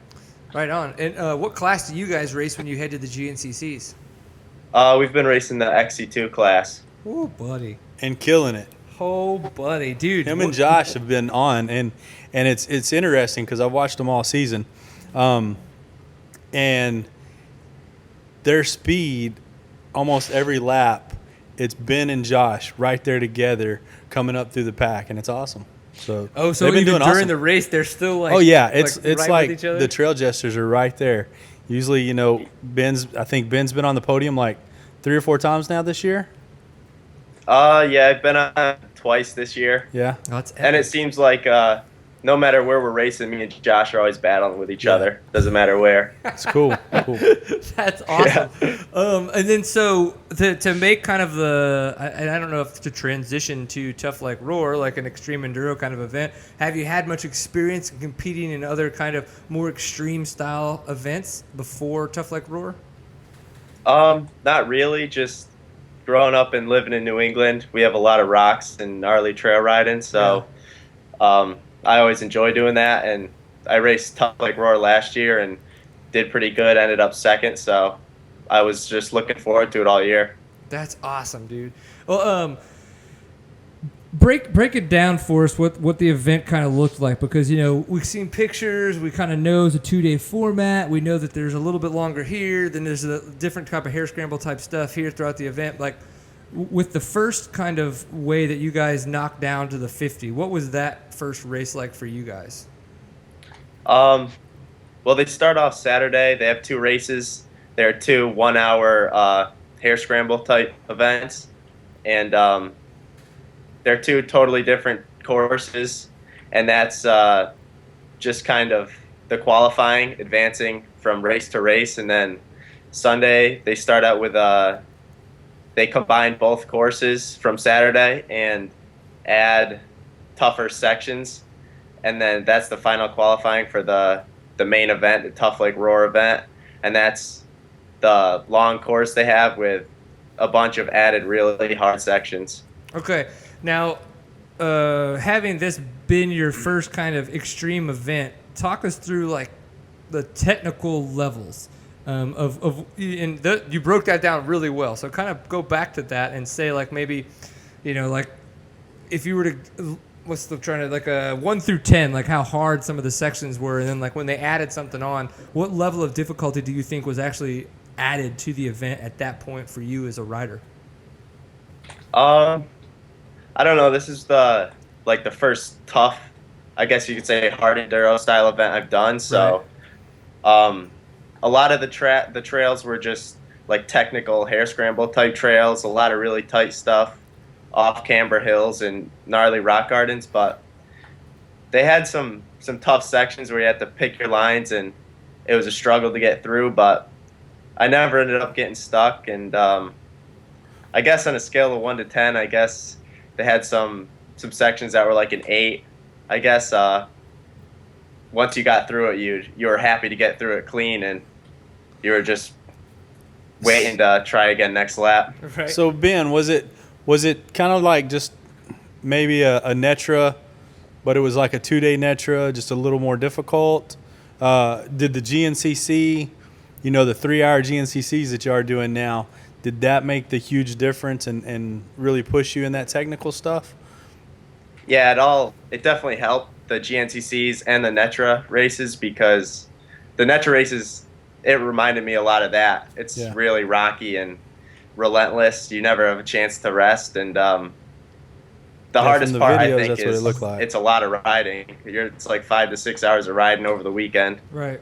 Right on. And what class do you guys race when you head to the GNCCs? We've been racing the XC2 class. Oh, buddy. And killing it. Oh, buddy. Dude. Him and Josh have been on, and it's interesting because I've watched them all season. And their speed, almost every lap, it's Ben and Josh right there together coming up through the pack, and it's awesome. So Oh, so they've been even doing during awesome. the race, they're still like. Oh yeah, it's right like with each other? the Trail Jesters are right there. Usually, you know, I think Ben's been on the podium like 3 or 4 times now this year. Yeah, I've been on twice this year, Yeah. Oh, that's and it epic. seems like no matter where we're racing, me and Josh are always battling with each Yeah. other. Doesn't matter where. It's cool. Cool. That's awesome. And then so to make kind of I don't know if to transition to Tough Like RORR, like an extreme enduro kind of event, have you had much experience in competing in other kind of more extreme style events before Tough Like RORR? Not really. Just growing up and living in New England, we have a lot of rocks and gnarly trail riding. So, I always enjoy doing that. And I raced Tough Like RORR last year and did pretty good. Ended up second. So, I was just looking forward to it all year. That's awesome, dude. Well, break it down for us what the event kind of looked like, because you know we've seen pictures, we kind of know it's a 2-day format, we know that there's a little bit longer here, then there's a different type of hare scramble type stuff here throughout the event. Like with the first kind of way that you guys knocked down to the 50, what was that first race like for you guys? Well, they start off Saturday. They have 2 races. They're 2 1-hour hare scramble type events, and they're 2 totally different courses, and that's just kind of the qualifying, advancing from race to race. And then Sunday they start out with they combine both courses from Saturday and add tougher sections, and then that's the final qualifying for the main event, the Tough Like RORR event, and that's the long course they have with a bunch of added really hard sections. Okay, now having this been your first kind of extreme event, talk us through like the technical levels you broke that down really well. So kind of go back to that and say like maybe, you know, like if you were to like a 1 through 10, like how hard some of the sections were, and then like when they added something on, what level of difficulty do you think was actually added to the event at that point for you as a rider? I don't know. This is the first tough, I guess you could say, hard enduro style event I've done. So, a lot of the trails were just like technical hare scramble type trails. A lot of really tight stuff off camber hills and gnarly rock gardens. But they had some tough sections where you had to pick your lines, and it was a struggle to get through. But I never ended up getting stuck. And I guess on a scale of 1 to 10, I guess they had some sections that were like an 8. I guess once you got through it, you were happy to get through it clean, and you were just waiting to try again next lap. Right. So Ben, was it kind of like just maybe a Netra, but it was like a 2-day Netra, just a little more difficult? Did the GNCC, you know, the 3-hour GNCCs that you are doing now, did that make the huge difference and really push you in that technical stuff? Yeah, it definitely helped the GNCCs and the Netra races, because the Netra races, it reminded me a lot of that. It's really rocky and relentless. You never have a chance to rest, and the hardest part, I think, is it's a lot of riding. It's like 5 to 6 hours of riding over the weekend. Right.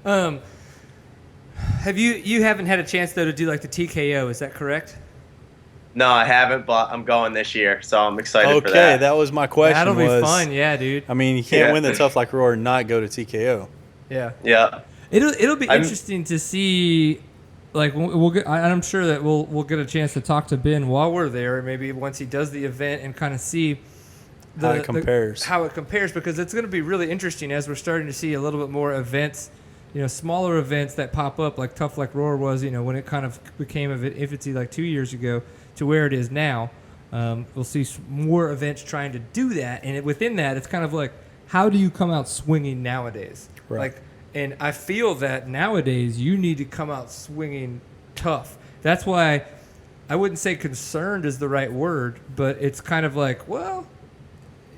Have you haven't had a chance though to do like the TKO? Is that correct? No, I haven't, but I'm going this year, so I'm excited for that. Okay, that was my question. That'll be fun, yeah, dude. I mean, you can't win the Tough Like RORR and not go to TKO. Yeah. Yeah. It'll be interesting to see. Like I'm sure that we'll get a chance to talk to Ben while we're there, maybe once he does the event, and kind of see how it compares, because it's going to be really interesting as we're starting to see a little bit more events, you know, smaller events that pop up like Tough Like RORR was, you know, when it kind of became if it's like 2 years ago to where it is now. We'll see more events trying to do that, and within that, it's kind of like, how do you come out swinging nowadays? Right. And I feel that nowadays you need to come out swinging tough. That's why I wouldn't say concerned is the right word, but it's kind of like, well,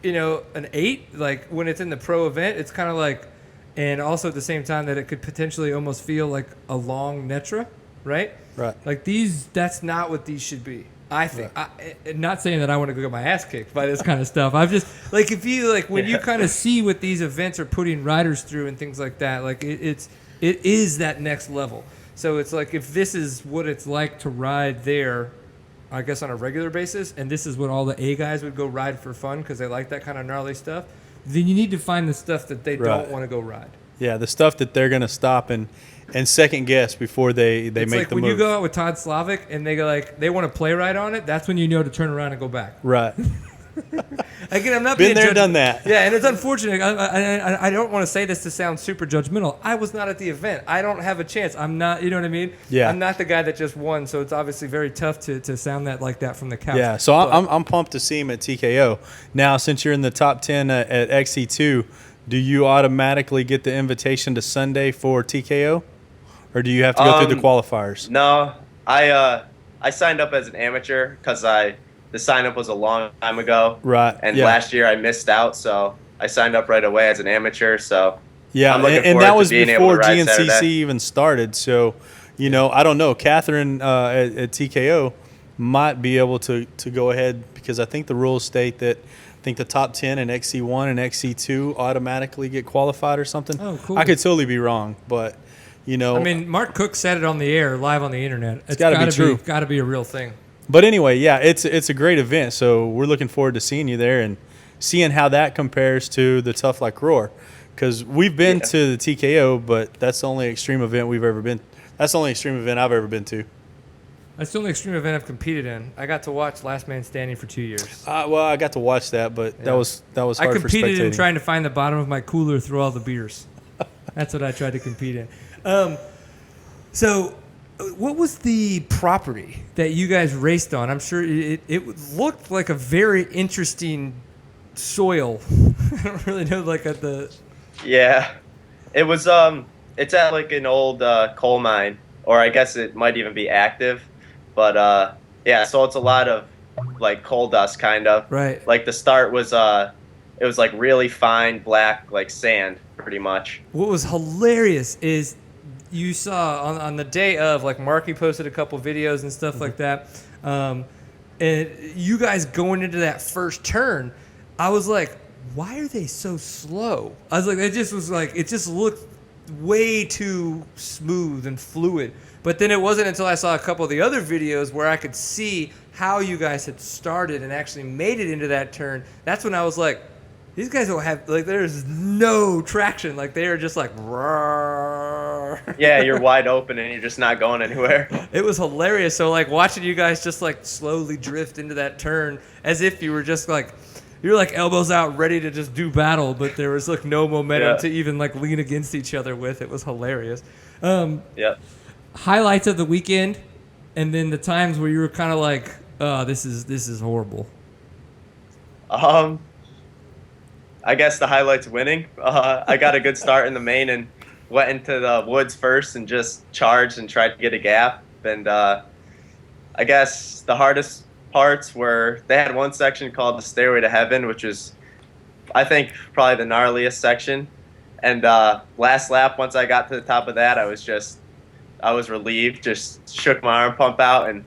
you know, an 8, like when it's in the pro event, it's kind of like, and also at the same time that it could potentially almost feel like a long Netra. right? Right. Like that's not what these should be. I think. Right. Not saying that I want to go get my ass kicked by this kind of stuff. I've just like if you like when you kind of see what these events are putting riders through and things like that. Like it is that next level. So it's like if this is what it's like to ride there, I guess on a regular basis, and this is what all the A guys would go ride for fun because they like that kind of gnarly stuff, then you need to find the stuff that they don't want to go ride. Yeah, the stuff that they're going to stop and second guess before they It's make like the when move. you go out with Todd Slavic and they go like they want to play ride on it, that's when you know to turn around and go back. Right. Again, I'm not Been being there, done that. Yeah, and it's unfortunate. I don't want to say this to sound super judgmental. I was not at the event. I don't have a chance. I'm not. You know what I mean? Yeah. I'm not the guy that just won, so it's obviously very tough to sound that like that from the couch. Yeah, so I'm pumped to see him at TKO. Now, since you're in the top 10 at XC2, do you automatically get the invitation to Sunday for TKO? Or do you have to go through the qualifiers? No, I signed up as an amateur because the sign up was a long time ago. Right. And yeah. last year I missed out, so I signed up right away as an amateur. So yeah, I'm looking and forward that to was being able to before ride GNCC Saturday. even started. So, you know, I don't know. Catherine at TKO might be able to go ahead because I think the rules state that I think the top 10 in XC1 and XC2 automatically get qualified or something. Oh, cool. I could totally be wrong, but, you know. I mean, Mark Cook said it on the air, live on the internet. It's gotta be true. Got to be a real thing. But anyway, yeah, it's a great event. So we're looking forward to seeing you there and seeing how that compares to the Tough Like RORR. Because we've been to the TKO, but that's the only extreme event we've ever been. That's the only extreme event I've ever been to. That's the only extreme event I've competed in. I got to watch Last Man Standing for 2 years. Well, I got to watch that, but that was hard I for competed in spectating. trying to find the bottom of my cooler through all the beers. That's what I tried to compete in. So, what was the property that you guys raced on? I'm sure it looked like a very interesting soil. I don't really know, like at the. Yeah, it was. It's at like an old coal mine, or I guess it might even be active. But yeah, so it's a lot of like coal dust, kind of. Right. Like the start was it was like really fine black like sand, pretty much. What was hilarious is you saw on the day of, like Marky posted a couple videos and stuff like that, and you guys going into that first turn, I was like, why are they so slow? I was like, it just looked way too smooth and fluid. But then it wasn't until I saw a couple of the other videos where I could see how you guys had started and actually made it into that turn. That's when I was like, these guys don't have, like, there's no traction. Like, they are just like, roar. Yeah, you're wide open and you're just not going anywhere. It was hilarious. So, like, watching you guys just, like, slowly drift into that turn as if you were just, like, you're, like, elbows out, ready to just do battle, but there was, like, no momentum to even, like, lean against each other with. It was hilarious. Yep. Highlights of the weekend, and then the times where you were kind of like, oh, this is horrible. I guess the highlight's winning. I got a good start in the main and went into the woods first and just charged and tried to get a gap. And I guess the hardest parts were they had one section called the Stairway to Heaven, which is, I think, probably the gnarliest section. And last lap, once I got to the top of that, I was relieved, just shook my arm pump out and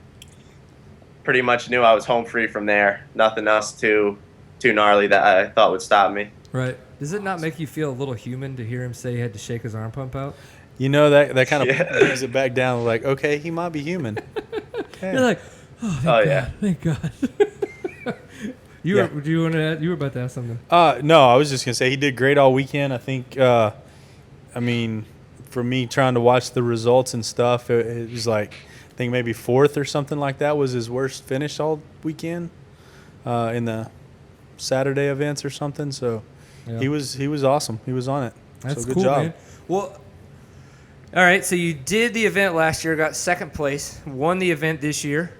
pretty much knew I was home free from there. Nothing else too gnarly that I thought would stop me. Right. Does it not make you feel a little human to hear him say he had to shake his arm pump out? You know, that kind of brings it back down. Like, okay, he might be human. Okay. You're like, oh, thank God. You were about to ask something. No, I was just gonna say he did great all weekend. I think. I mean, for me trying to watch the results and stuff, it was like I think maybe fourth or something like that was his worst finish all weekend in the Saturday events or something. So he was awesome. He was on it. That's so good cool, job. man. Well, all right. So you did the event last year, got second place, won the event this year,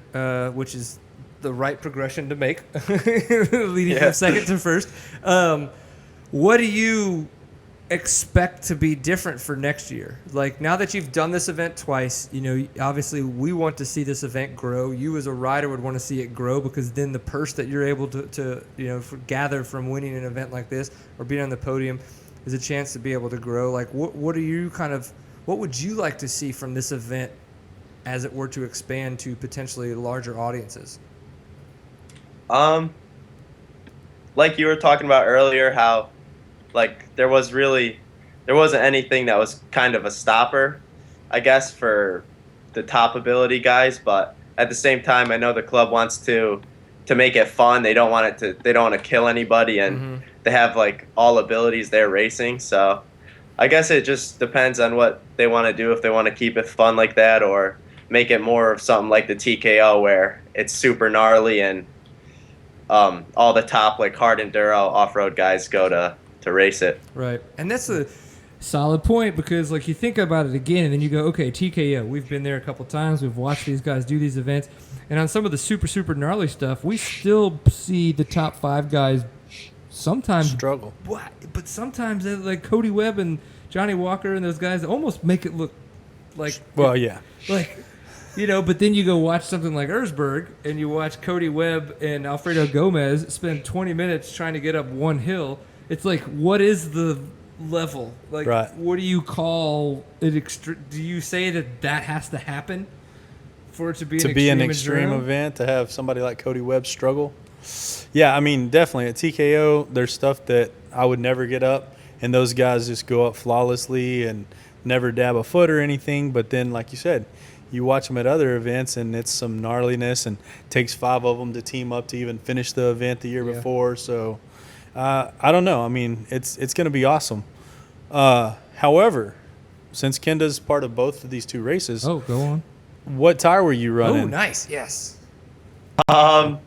which is the right progression to make, leading from second to first. What do you expect to be different for next year? Like, now that you've done this event twice, you know, obviously we want to see this event grow. You as a rider would want to see it grow, because then the purse that you're able to you know, gather from winning an event like this or being on the podium is a chance to be able to grow. Like, what would you like to see from this event as it were to expand to potentially larger audiences? Like you were talking about earlier, how like there wasn't anything that was kind of a stopper, I guess, for the top ability guys. But at the same time, I know the club wants to make it fun. They don't want to kill anybody, and they have like all abilities they're racing. So I guess it just depends on what they want to do. If they want to keep it fun like that, or make it more of something like the TKO where it's super gnarly and all the top like hard enduro off-road guys go to race it. Right. And that's a solid point, because like you think about it again and then you go, okay, TKO, we've been there a couple times, we've watched these guys do these events, and on some of the super gnarly stuff, we still see the top 5 guys sometimes struggle. But sometimes like Cody Webb and Johnny Walker and those guys almost make it look like, well, yeah, like, you know, but then you go watch something like Erzberg and you watch Cody Webb and Alfredo Gomez spend 20 minutes trying to get up one hill. It's like, what is the level? Like, right. What do you call it? Do you say that has to happen for it to be an extreme event, to have somebody like Cody Webb struggle? Yeah, I mean, definitely at TKO, there's stuff that I would never get up, and those guys just go up flawlessly and never dab a foot or anything. But then, like you said, you watch them at other events, and it's some gnarliness, and it takes 5 of them to team up to even finish the event the year before. So I don't know. I mean, it's going to be awesome. However, since Kenda's part of both of these 2 races, go on. What tire were you running? Oh, nice. Yes. Well,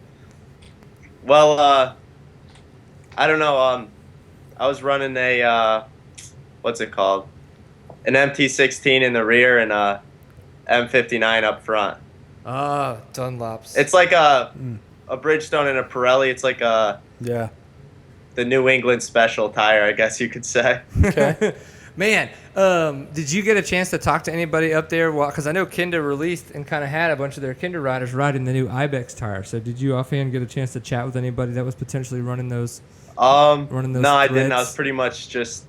I don't know. I was running a what's it called? An MT16 in the rear and a M59 up front. Dunlops. It's like a Bridgestone and a Pirelli. It's like the New England special tire, I guess you could say. Okay. Man, did you get a chance to talk to anybody up there? Well, because I know Kenda released and kind of had a bunch of their Kenda riders riding the new Ibex tire. So did you offhand get a chance to chat with anybody that was potentially running those? No, I didn't. I was pretty much just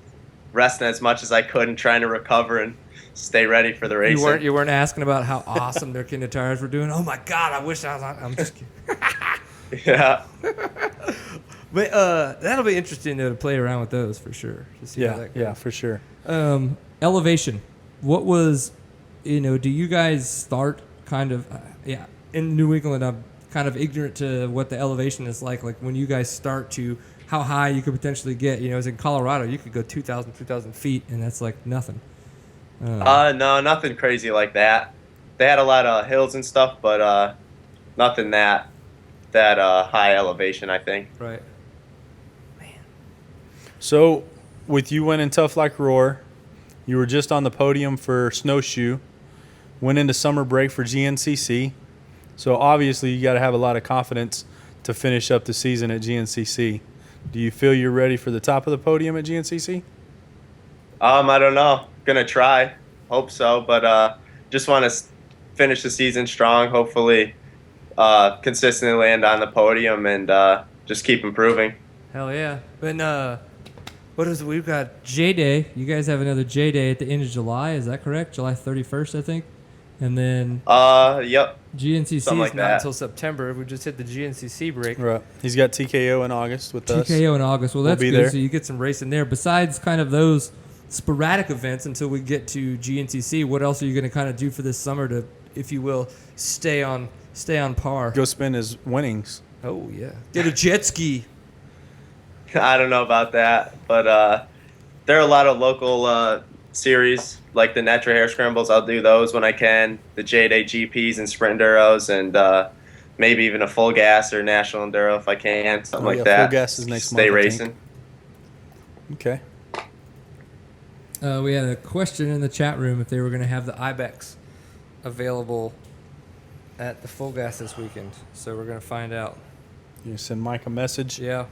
resting as much as I could and trying to recover and stay ready for the racing. You weren't asking about how awesome their Kenda tires were doing. Oh my God, I wish I was on. I'm just kidding. Yeah. But that'll be interesting to play around with those for sure. To see how that goes. Yeah, for sure. Elevation. What was, do you guys start kind of, in New England, I'm kind of ignorant to what the elevation is like when you guys start to how high you could potentially get. As in Colorado, you could go 2,000, 3,000 feet, and that's like nothing. No, nothing crazy like that. They had a lot of hills and stuff, but nothing that high elevation, I think. Right. So, with you winning Tough Like RORR, you were just on the podium for Snowshoe, went into summer break for GNCC. So, obviously, you got to have a lot of confidence to finish up the season at GNCC. Do you feel you're ready for the top of the podium at GNCC? I don't know. Gonna try. Hope so, but just want to finish the season strong. Hopefully, consistently land on the podium and just keep improving. Hell yeah. And we've got J-Day. You guys have another J-Day at the end of July. Is that correct? July 31st, I think. And then yep. GNCC is like not that. until September. We just hit the GNCC break. Right. He's got TKO in August with us. TKO in August. Well, that's be good. there. So you get some racing there. Besides kind of those sporadic events until we get to GNCC, what else are you going to kind of do for this summer to, if you will, stay on par? Go spend his winnings. Oh, yeah. Get a jet ski. I don't know about that, but there are a lot of local series like the Netra Hare Scrambles. I'll do those when I can. The J-Day GPs and Sprint Enduros, and maybe even a full gas or National Enduro if I can, something like that. Full gas is next Stay month, racing. Okay. We had a question in the chat room if they were going to have the Ibex available at the full gas this weekend. So we're going to find out. You send Mike a message? Yeah.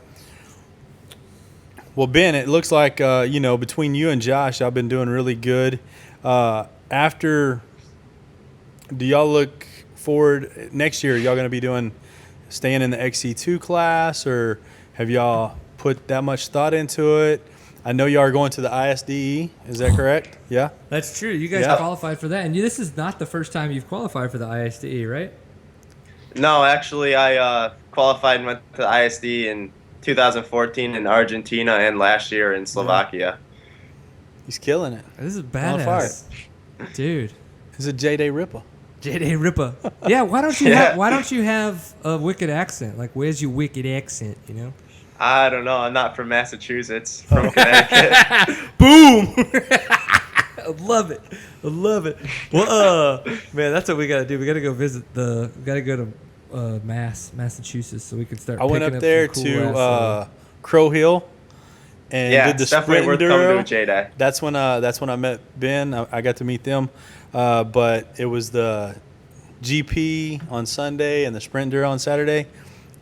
Well, Ben, it looks like, between you and Josh, I've been doing really good. Do y'all look forward next year? Are y'all going to be staying in the XC2 class, or have y'all put that much thought into it? I know you are going to the ISDE. Is that correct? Yeah. That's true. You guys Yeah. qualified for that, and this is not the first time you've qualified for the ISDE, right? No, actually, I qualified and went to the ISD in 2014 in Argentina and last year in Slovakia. He's killing it. This is On fire. badass, dude. He's a J-Day Ripper. J.D. Ripper. Yeah, why don't you Yeah. why don't you have a wicked accent? Like, where's your wicked accent? You know. I don't know. I'm not from Massachusetts. From Connecticut. Boom! I love it. I love it. Well, man, that's what we gotta do. We gotta go visit the. We gotta go to Massachusetts, so we can start. I went picking up there some to cool-ass, Crow Hill and Yeah, did the it's definitely sprint worth coming to a enduro. J-Day. That's when I met Ben. I got to meet them, but it was the GP on Sunday and the sprint enduro on Saturday,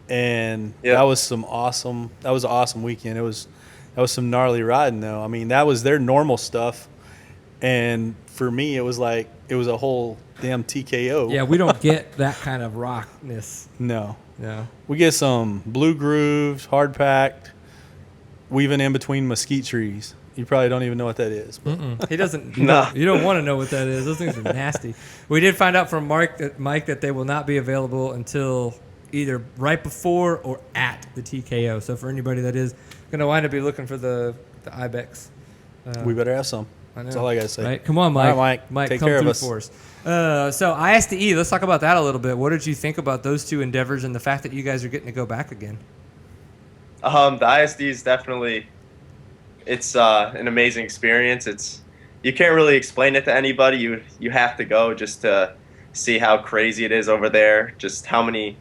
and Yep. that was an awesome weekend. That was some gnarly riding though. I mean, that was their normal stuff, and for me, it was like it was a whole damn TKO. Yeah, we don't get that kind of rockness. No, No. we get some blue grooves, hard packed, weaving in between mesquite trees. You probably don't even know what that is. But He doesn't. Nah. You don't want to know what that is. Those things are nasty. We did find out from Mike that they will not be available until either right before or at the TKO. So for anybody that is going to wind up be looking for the Ibex, we better have some. I know. That's all I gotta say. Right? Come on, Mike. All right, Mike. Take come care of through us. for us. So ISDE, let's talk about that a little bit. What did you think about those two endeavors and the fact that you guys are getting to go back again? The ISD is definitely, it's an amazing experience. You can't really explain it to anybody. You have to go just to see how crazy it is over there. Just how the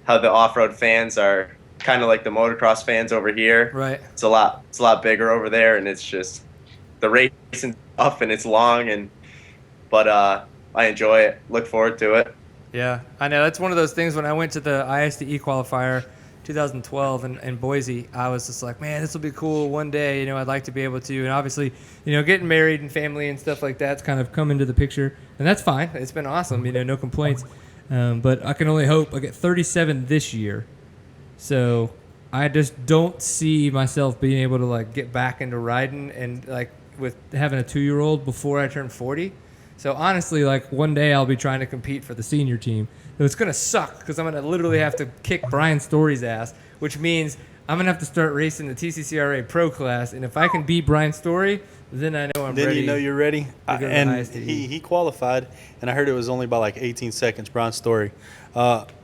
off-road fans are kind of like the motocross fans over here. Right. It's a lot bigger over there, and it's just the racing tough and it's long, but I enjoy it. Look forward to it. Yeah, I know. That's one of those things when I went to the ISDE qualifier 2012 in Boise, I was just like, man, this will be cool one day. You know, I'd like to be able to. And obviously, you know, getting married and family and stuff like that's kind of come into the picture. And that's fine. It's been awesome. You know, no complaints. But I can only hope. I get 37 this year. So I just don't see myself being able to, like, get back into riding and, like, with having a 2-year-old before I turn 40. So honestly, like, one day I'll be trying to compete for the senior team. So it's going to suck because I'm going to literally have to kick Brian Story's ass, which means I'm going to have to start racing the TCCRA Pro class. And if I can beat Brian Story, then I know I'm Then ready. you know you're ready. go to the And ISDE. he qualified, and I heard it was only by like 18 seconds. Bronze Story.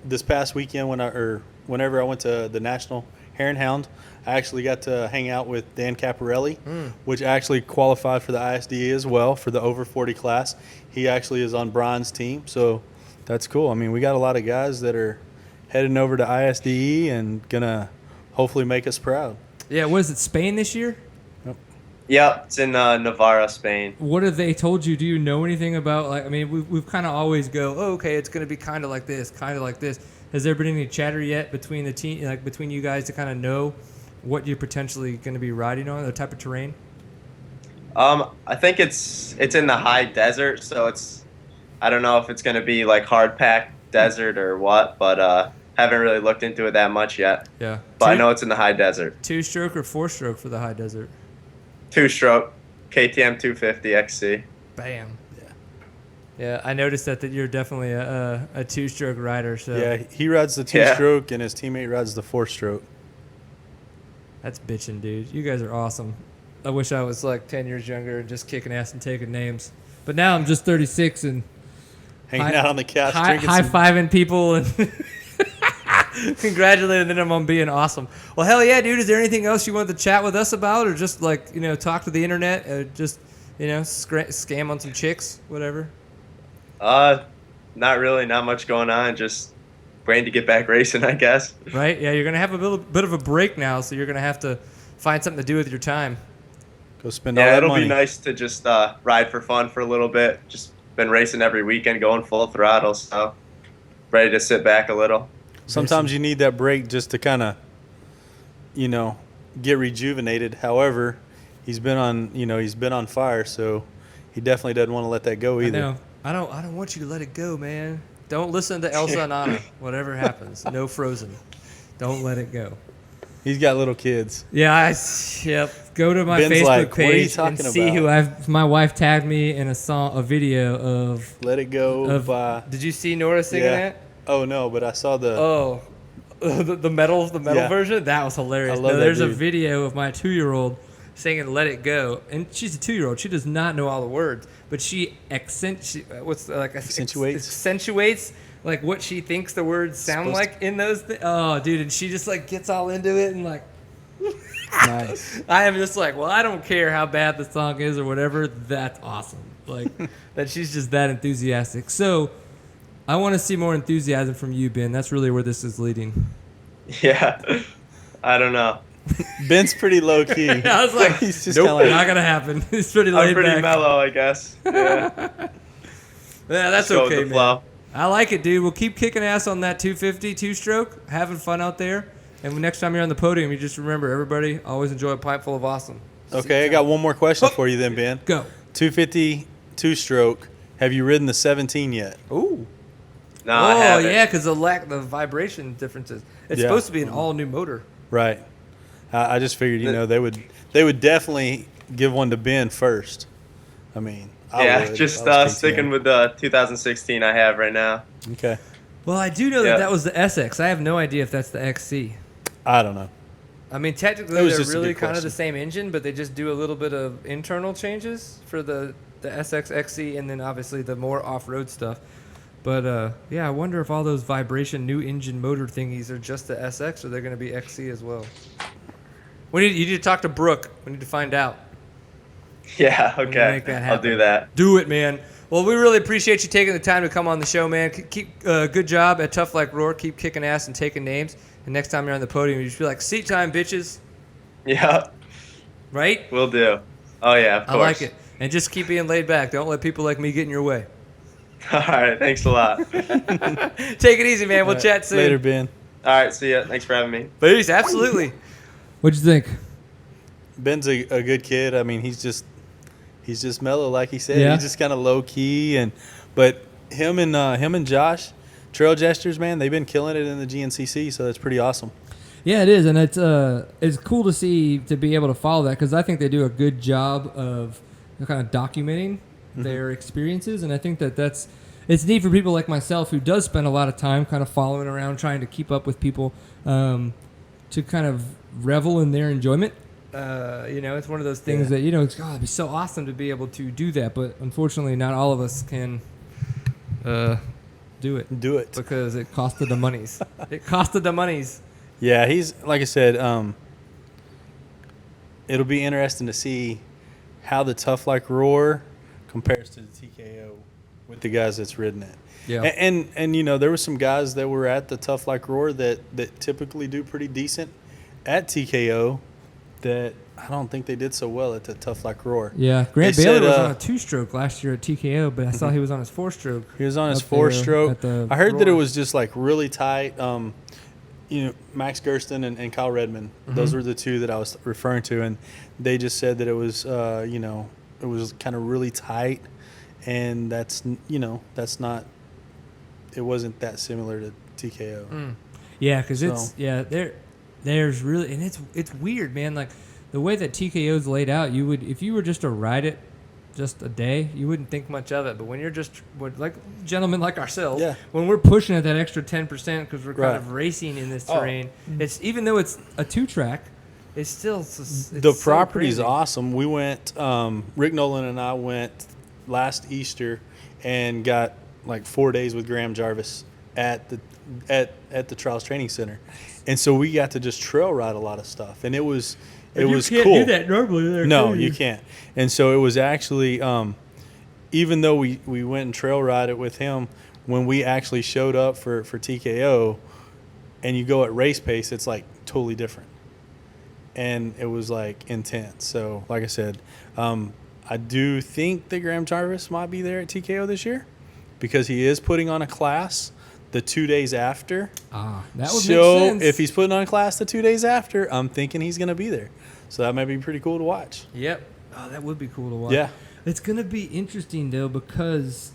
This past weekend whenever I went to the National Hare and Hound, I actually got to hang out with Dan Caparelli, which actually qualified for the ISDE as well for the over 40 class. He actually is on Brian's team, so that's cool. I mean, we got a lot of guys that are heading over to ISDE and gonna hopefully make us proud. Yeah, what is it, Spain this year? Yeah, it's in Navarra, Spain. What have they told you? Do you know anything about, like, I mean, we've kind of always go, oh, okay, it's going to be kind of like this, kind of like this. Has there been any chatter yet between the team, like between you guys to kind of know what you're potentially going to be riding on, the type of terrain? I think it's in the high desert, so I don't know if it's going to be like hard packed desert or what, but haven't really looked into it that much yet. Yeah. But I know it's in the high desert. 2-stroke or 4-stroke for the high desert? 2-stroke, KTM 250 XC. Bam. Yeah, I noticed that you're definitely a 2-stroke rider. So Yeah, he rides the 2-stroke, and his teammate rides the 4-stroke. that's bitching, dude. You guys are awesome. I wish I was like 10 years younger and just kicking ass and taking names. But now I'm just 36 and Hanging out on the couch, drinking some high-fiving people and congratulating them on being awesome. Well, hell yeah, dude. Is there anything else you wanted to chat with us about, or just, like, you know, talk to the internet, or just, you know, scam on some chicks, whatever? Not really, not much going on. Just waiting to get back racing, I guess. Right? Yeah, you're gonna have a bit of a break now, so you're gonna have to find something to do with your time. go spend all Yeah, that it'll money. be nice to just ride for fun for a little bit. Just been racing every weekend, going full throttle, so ready to sit back a little. Sometimes you need that break just to kind of, you know, get rejuvenated. However, he's been on fire, so he definitely doesn't want to let that go either. I know. I don't want you to let it go, man. Don't listen to Elsa and Anna. Whatever happens, no Frozen. Don't let it go. He's got little kids. Yeah, yep. go to my Ben's Facebook like, "What are you page and talking see who about?" my wife tagged me in a video of. Let It Go by. Did you see Nora singing Yeah. that? Oh no, but I saw the. Oh, the metal Yeah. version. That was hilarious. I love No, that there's a dude. video of my 2-year-old singing "Let It Go," and she's a 2-year-old. She does not know all the words, but she accentuates like what she thinks the words sound Supposed like in those. Oh, dude, and she just like gets all into it and like. Nice. I am just like, well, I don't care how bad the song is or whatever. That's awesome. Like that she's just that enthusiastic. So I want to see more enthusiasm from you, Ben. That's really where this is leading. Yeah. I don't know. Ben's pretty low key. I was like, He's just nope, kinda like- not gonna happen. It's pretty laid I'm pretty back. mellow, I guess. Yeah. Yeah, that's Just go with okay, the man. flow. I like it, dude. We'll keep kicking ass on that 250 2-stroke, having fun out there. And next time you're on the podium, you just remember, everybody, always enjoy a pint full of awesome. Okay, I got one more question for you then, Ben. Go. 250 2-stroke. Have you ridden the 17 yet? Ooh. No, I Oh, haven't. yeah, because the vibration differences. It's Yeah. supposed to be an all-new motor. Right. I just figured, they would definitely give one to Ben first. I mean, Yeah, would. just I was sticking KTM. with the 2016 I have right now. Okay. Well, I do know Yeah. that was the SX. I have no idea if that's the XC. I don't know. I mean, technically, That was they're just a really good kind of the question. same engine, but they just do a little bit of internal changes for the SX XC, and then obviously the more off-road stuff. But yeah, I wonder if all those vibration new engine motor thingies are just the SX, or they're going to be XC as well. You need to talk to Brooke. We need to find out. Yeah, We need to okay. make that I'll happen. do that. Do it, man. Well, we really appreciate you taking the time to come on the show, man. Keep good job at Tough Like RORR. Keep kicking ass and taking names. And next time you're on the podium, you just be like, "Seat time, bitches!" Yeah, Right? will do. Oh, yeah, of I course. like it. And just keep being laid back. Don't let people like me get in your way. All right, thanks a lot. All Take it easy, man. We'll chat soon. Later, Ben. right, see ya. Thanks for having me. Peace. Absolutely. What'd you think? Ben's a good kid. I mean, he's just mellow, like he said. Yeah. He's just kind of low key, but him and Josh, Trail Jesters, man, they've been killing it in the GNCC, so that's pretty awesome. Yeah, it is, and it's cool to be able to follow that because I think they do a good job of kind of documenting their experiences, and I think it's neat for people like myself who does spend a lot of time kind of following around, trying to keep up with people, to kind of revel in their enjoyment. It's one of those things that it'd be so awesome to be able to do that, but unfortunately, not all of us can do it. Do it. Because it costed the monies. It costed the monies. Yeah, he's like I said. It'll be interesting to see how the Tough Like RORR compares to the TKO with the guys that's ridden it. Yeah. And there were some guys that were at the Tough Like RORR that typically do pretty decent at TKO that I don't think they did so well at the Tough Like RORR. Yeah, Grant They Bailey said, was on a 2-stroke last year at TKO, but I saw he was on his 4-stroke. He was on his up there 4-stroke. at the I heard that it RORR. was just like really tight. Max Gersten and Kyle Redmond. Those were the two that I was referring to, and they just said that it was it was kind of really tight, and that's not. It wasn't that similar to TKO. Yeah, because So- there's really, and it's weird, man. Like the way that TKO's laid out, if you were just to ride it just a day, you wouldn't think much of it. But when you're just like gentlemen like ourselves, Yeah. when we're pushing at that extra 10% because we're kind Right. of racing in this Oh. terrain, it's even though it's a 2-track, it's still The property's awesome. We went. Rick Nolan and I went last Easter and got like 4 days with Graham Jarvis at the Trials Training Center, and so we got to just trail ride a lot of stuff, and it was You can't cool. do that normally. There, No, can you can't. And so it was actually, even though we went and trail ride it with him, when we actually showed up for TKO, and you go at race pace, it's like totally different. And it was like intense. So like I said, I do think that Graham Jarvis might be there at TKO this year because he is putting on a class the 2 days after. that would make So sense. if he's putting on a class the 2 days after, I'm thinking he's going to be there. So that might be pretty cool to watch. Yep. Oh, that would be cool to watch. Yeah. It's going to be interesting, though, because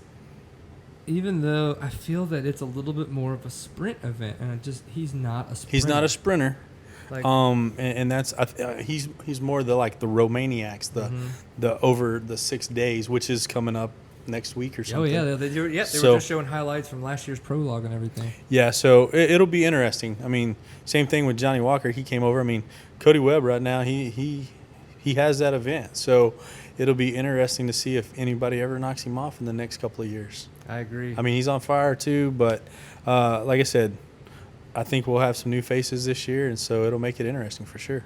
even though I feel that it's a little bit more of a sprint event, and he's not a sprinter. He's not a sprinter. Like, and that's he's more the Romaniacs, the over the 6 days, which is coming up next week or something. oh yeah, they were just showing highlights from last year's prologue and everything. Yeah, so it'll be interesting. I mean, same thing with Johnny Walker. He came over. I mean, Cody Webb right now, he has that event. So it'll be interesting to see if anybody ever knocks him off in the next couple of years. I agree. I mean, he's on fire too, but like I said, I think we'll have some new faces this year, and so it'll make it interesting for sure.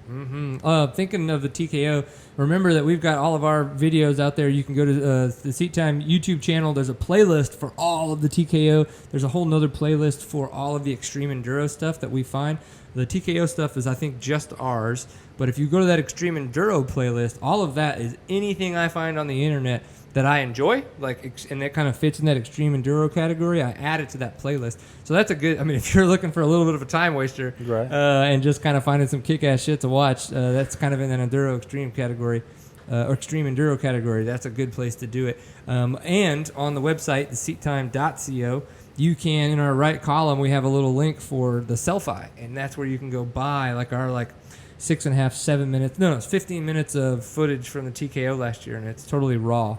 Thinking of the TKO, remember that we've got all of our videos out there. You can go to the Seat Time YouTube channel. There's a playlist for all of the TKO. There's a whole nother playlist for all of the extreme enduro stuff that we find. The TKO stuff is, I think, just ours. But if you go to that extreme enduro playlist, all of that is anything I find on the internet that I enjoy, and that kind of fits in that extreme enduro category. I add it to that playlist. So that's a good, I mean, if you're looking for a little bit of a time waster, right, and just kind of finding some kick-ass shit to watch, that's kind of in an enduro extreme category, or extreme enduro category. That's a good place to do it. And on the website, theseattime.co, you can, in our right column, we have a little link for the selfie, and that's where you can go buy our 6.5, 7 minutes. No, it's 15 minutes of footage from the TKO last year, and it's totally raw.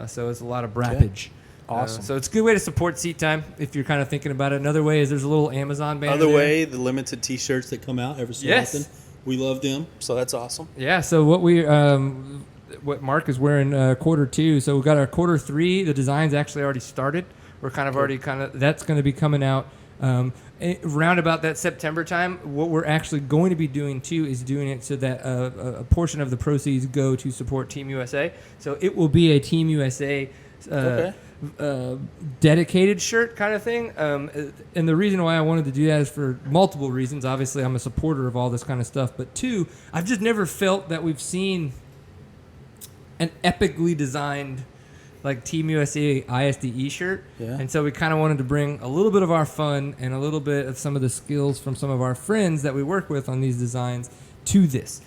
So it's a lot of brappage. Awesome. So it's a good way to support Seat Time if you're kind of thinking about it. Another way is there's a little Amazon banner. Other way, the limited T-shirts that come out every so often. We love them, so that's awesome. Yeah. So what Mark is wearing Q2. So we've got our Q3. The design's actually already started. We're that's going to be coming out around about that September time. What we're actually going to be doing too is doing it so that a portion of the proceeds go to support Team USA. So it will be a Team USA dedicated shirt kind of thing. And the reason why I wanted to do that is for multiple reasons. Obviously, I'm a supporter of all this kind of stuff, but two, I've just never felt that we've seen an epically designed Team USA ISDE shirt. Yeah. And so we kind of wanted to bring a little bit of our fun and a little bit of some of the skills from some of our friends that we work with on these designs to this.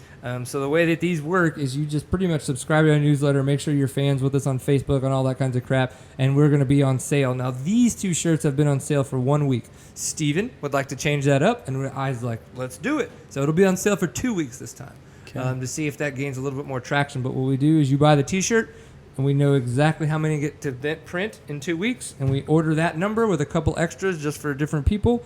So the way that these work is you just pretty much subscribe to our newsletter, make sure you're fans with us on Facebook and all that kinds of crap, and we're going to be on sale. Now, these two shirts have been on sale for 1 week. Steven would like to change that up, and I was like, let's do it. So it'll be on sale for 2 weeks this time to see if that gains a little bit more traction. But what we do is you buy the T-shirt, and we know exactly how many get to print in 2 weeks, and we order that number with a couple extras just for different people.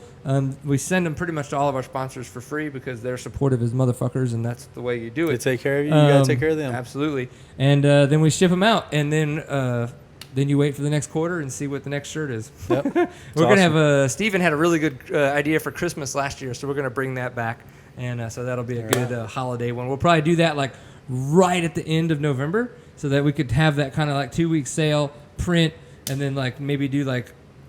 We send them pretty much to all of our sponsors for free because they're supportive as motherfuckers, and that's the way you do it. They take care of you. You got to take care of them. Absolutely. And then we ship them out, and then you wait for the next quarter and see what the next shirt is. Yep. We're going to have Steven had a really good idea for Christmas last year, so we're going to bring that back, and so that'll be a good holiday one. We'll probably do that right at the end of November, so that we could have that kind of 2 week sale, print, and then maybe do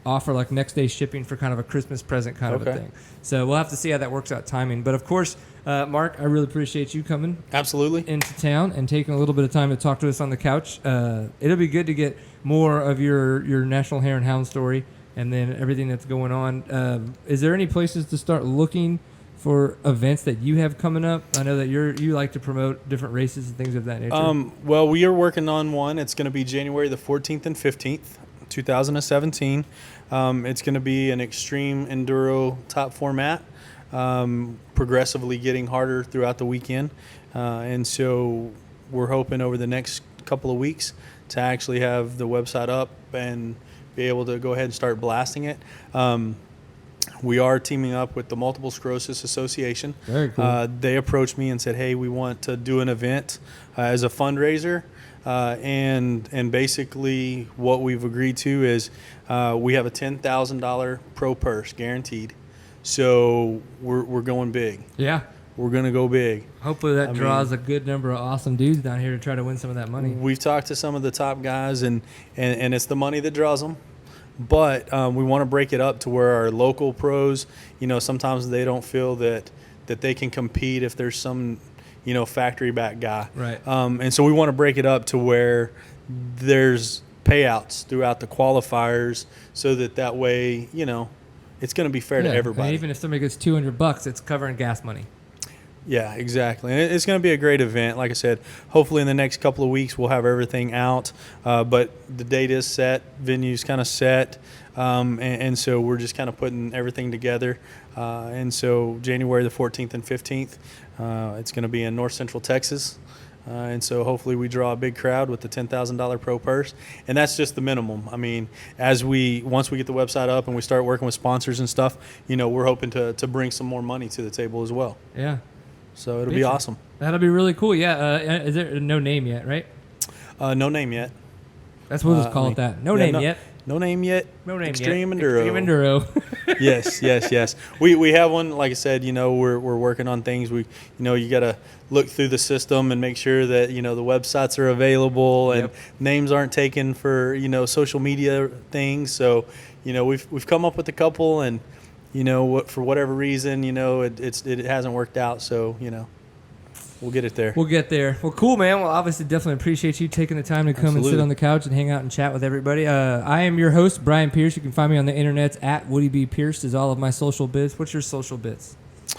offer next day shipping for kind of a Christmas present kind of a thing. So we'll have to see how that works out timing. But of course, Mark, I really appreciate you coming absolutely into town and taking a little bit of time to talk to us on the couch. It'll be good to get more of your National Hare and Hound story and then everything that's going on. Is there any places to start looking for events that you have coming up? I know that you like to promote different races and things of that nature. Well, we are working on one. It's going to be January the 14th and 15th, 2017. It's going to be an extreme enduro top format, progressively getting harder throughout the weekend. And so we're hoping over the next couple of weeks to actually have the website up and be able to go ahead and start blasting it. We are teaming up with the Multiple Sclerosis Association. Very cool. They approached me and said, hey, we want to do an event as a fundraiser. And basically what we've agreed to is we have a $10,000 pro purse guaranteed. So we're going big. Yeah. We're going to go big. Hopefully that draws a good number of awesome dudes down here to try to win some of that money. We've talked to some of the top guys, and it's the money that draws them. But we want to break it up to where our local pros, sometimes they don't feel that they can compete if there's some, factory back guy. Right. And so we want to break it up to where there's payouts throughout the qualifiers so that way, it's going to be fair to everybody. And even if somebody gets $200, it's covering gas money. Yeah, exactly. And it's going to be a great event. Like I said, hopefully in the next couple of weeks we'll have everything out. But the date is set, venue's kind of set, and so we're just kind of putting everything together. And so January the 14th and 15th, it's going to be in North Central Texas. And so hopefully we draw a big crowd with the $10,000 pro purse, and that's just the minimum. I mean, once we get the website up and we start working with sponsors and stuff, we're hoping to bring some more money to the table as well. Yeah. So it'll be awesome. That'll be really cool. Yeah. Is there no name yet, right? No name yet. That's what we'll call it that. No name yet. No name yet. No name Extreme yet. Enduro. Extreme Enduro. Yes. We have one. Like I said, we're working on things. You got to look through the system and make sure that the websites are available and names aren't taken for social media things. So we've come up with a couple, and for whatever reason it hasn't worked out. So we'll get it there. We'll get there. Well, cool, man. Well, obviously, definitely appreciate you taking the time to come and sit on the couch and hang out and chat with everybody. I am your host, Brian Pierce. You can find me on the internet at Woody B. Pierce is all of my social bits. What's your social bits?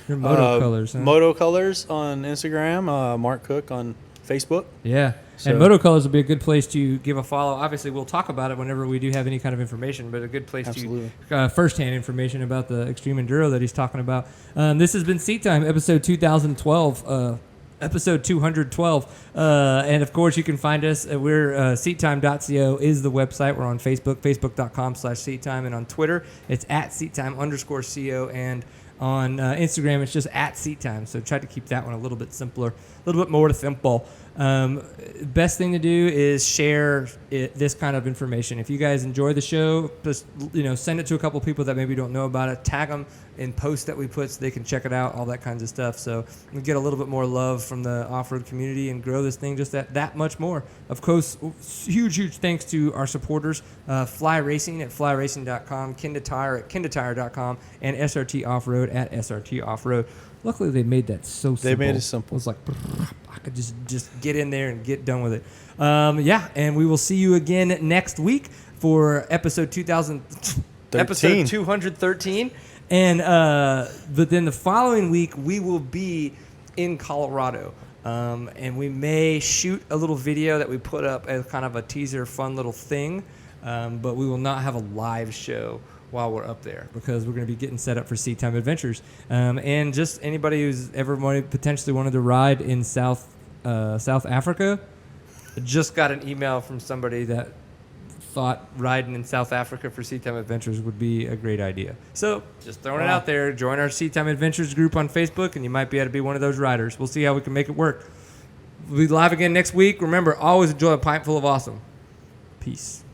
Your Moto Colors, huh? Moto Colors on Instagram, Mark Cook on Facebook. Yeah. So. And Moto Colors will be a good place to give a follow. Obviously, we'll talk about it whenever we do have any kind of information, but a good place to first-hand information about the Extreme Enduro that he's talking about. This has been Seat Time, episode 2012. Episode 212. And, of course, you can find us. We're seattime.co is the website. We're on Facebook, facebook.com/seattime. And on Twitter, it's at seattime_co. And on Instagram, it's just at seattime. So try to keep that one a little bit simpler, a little bit more simple. Best thing to do is share this kind of information. If you guys enjoy the show, just send it to a couple people that maybe don't know about it. Tag them in posts that we put so they can check it out, all that kinds of stuff. So we get a little bit more love from the off-road community and grow this thing just that much more. Of course, huge thanks to our supporters, Fly Racing at flyracing.com, Kinda Tire at kindatire.com, and SRT Off-Road at SRT Off-Road. Luckily, they made that so simple. They made it simple. It was like, I could just get in there and get done with it. And we will see you again next week for episode 213. And but then the following week, we will be in Colorado. And we may shoot a little video that we put up as kind of a teaser, fun little thing. But we will not have a live show while we're up there because we're going to be getting set up for Seat Time Adventures. And just anybody who's ever potentially wanted to ride in South Africa, just got an email from somebody that thought riding in South Africa for Seat Time Adventures would be a great idea. So just throwing it out there. Join our Seat Time Adventures group on Facebook, and you might be able to be one of those riders. We'll see how we can make it work. We'll be live again next week. Remember, always enjoy a pint full of awesome. Peace.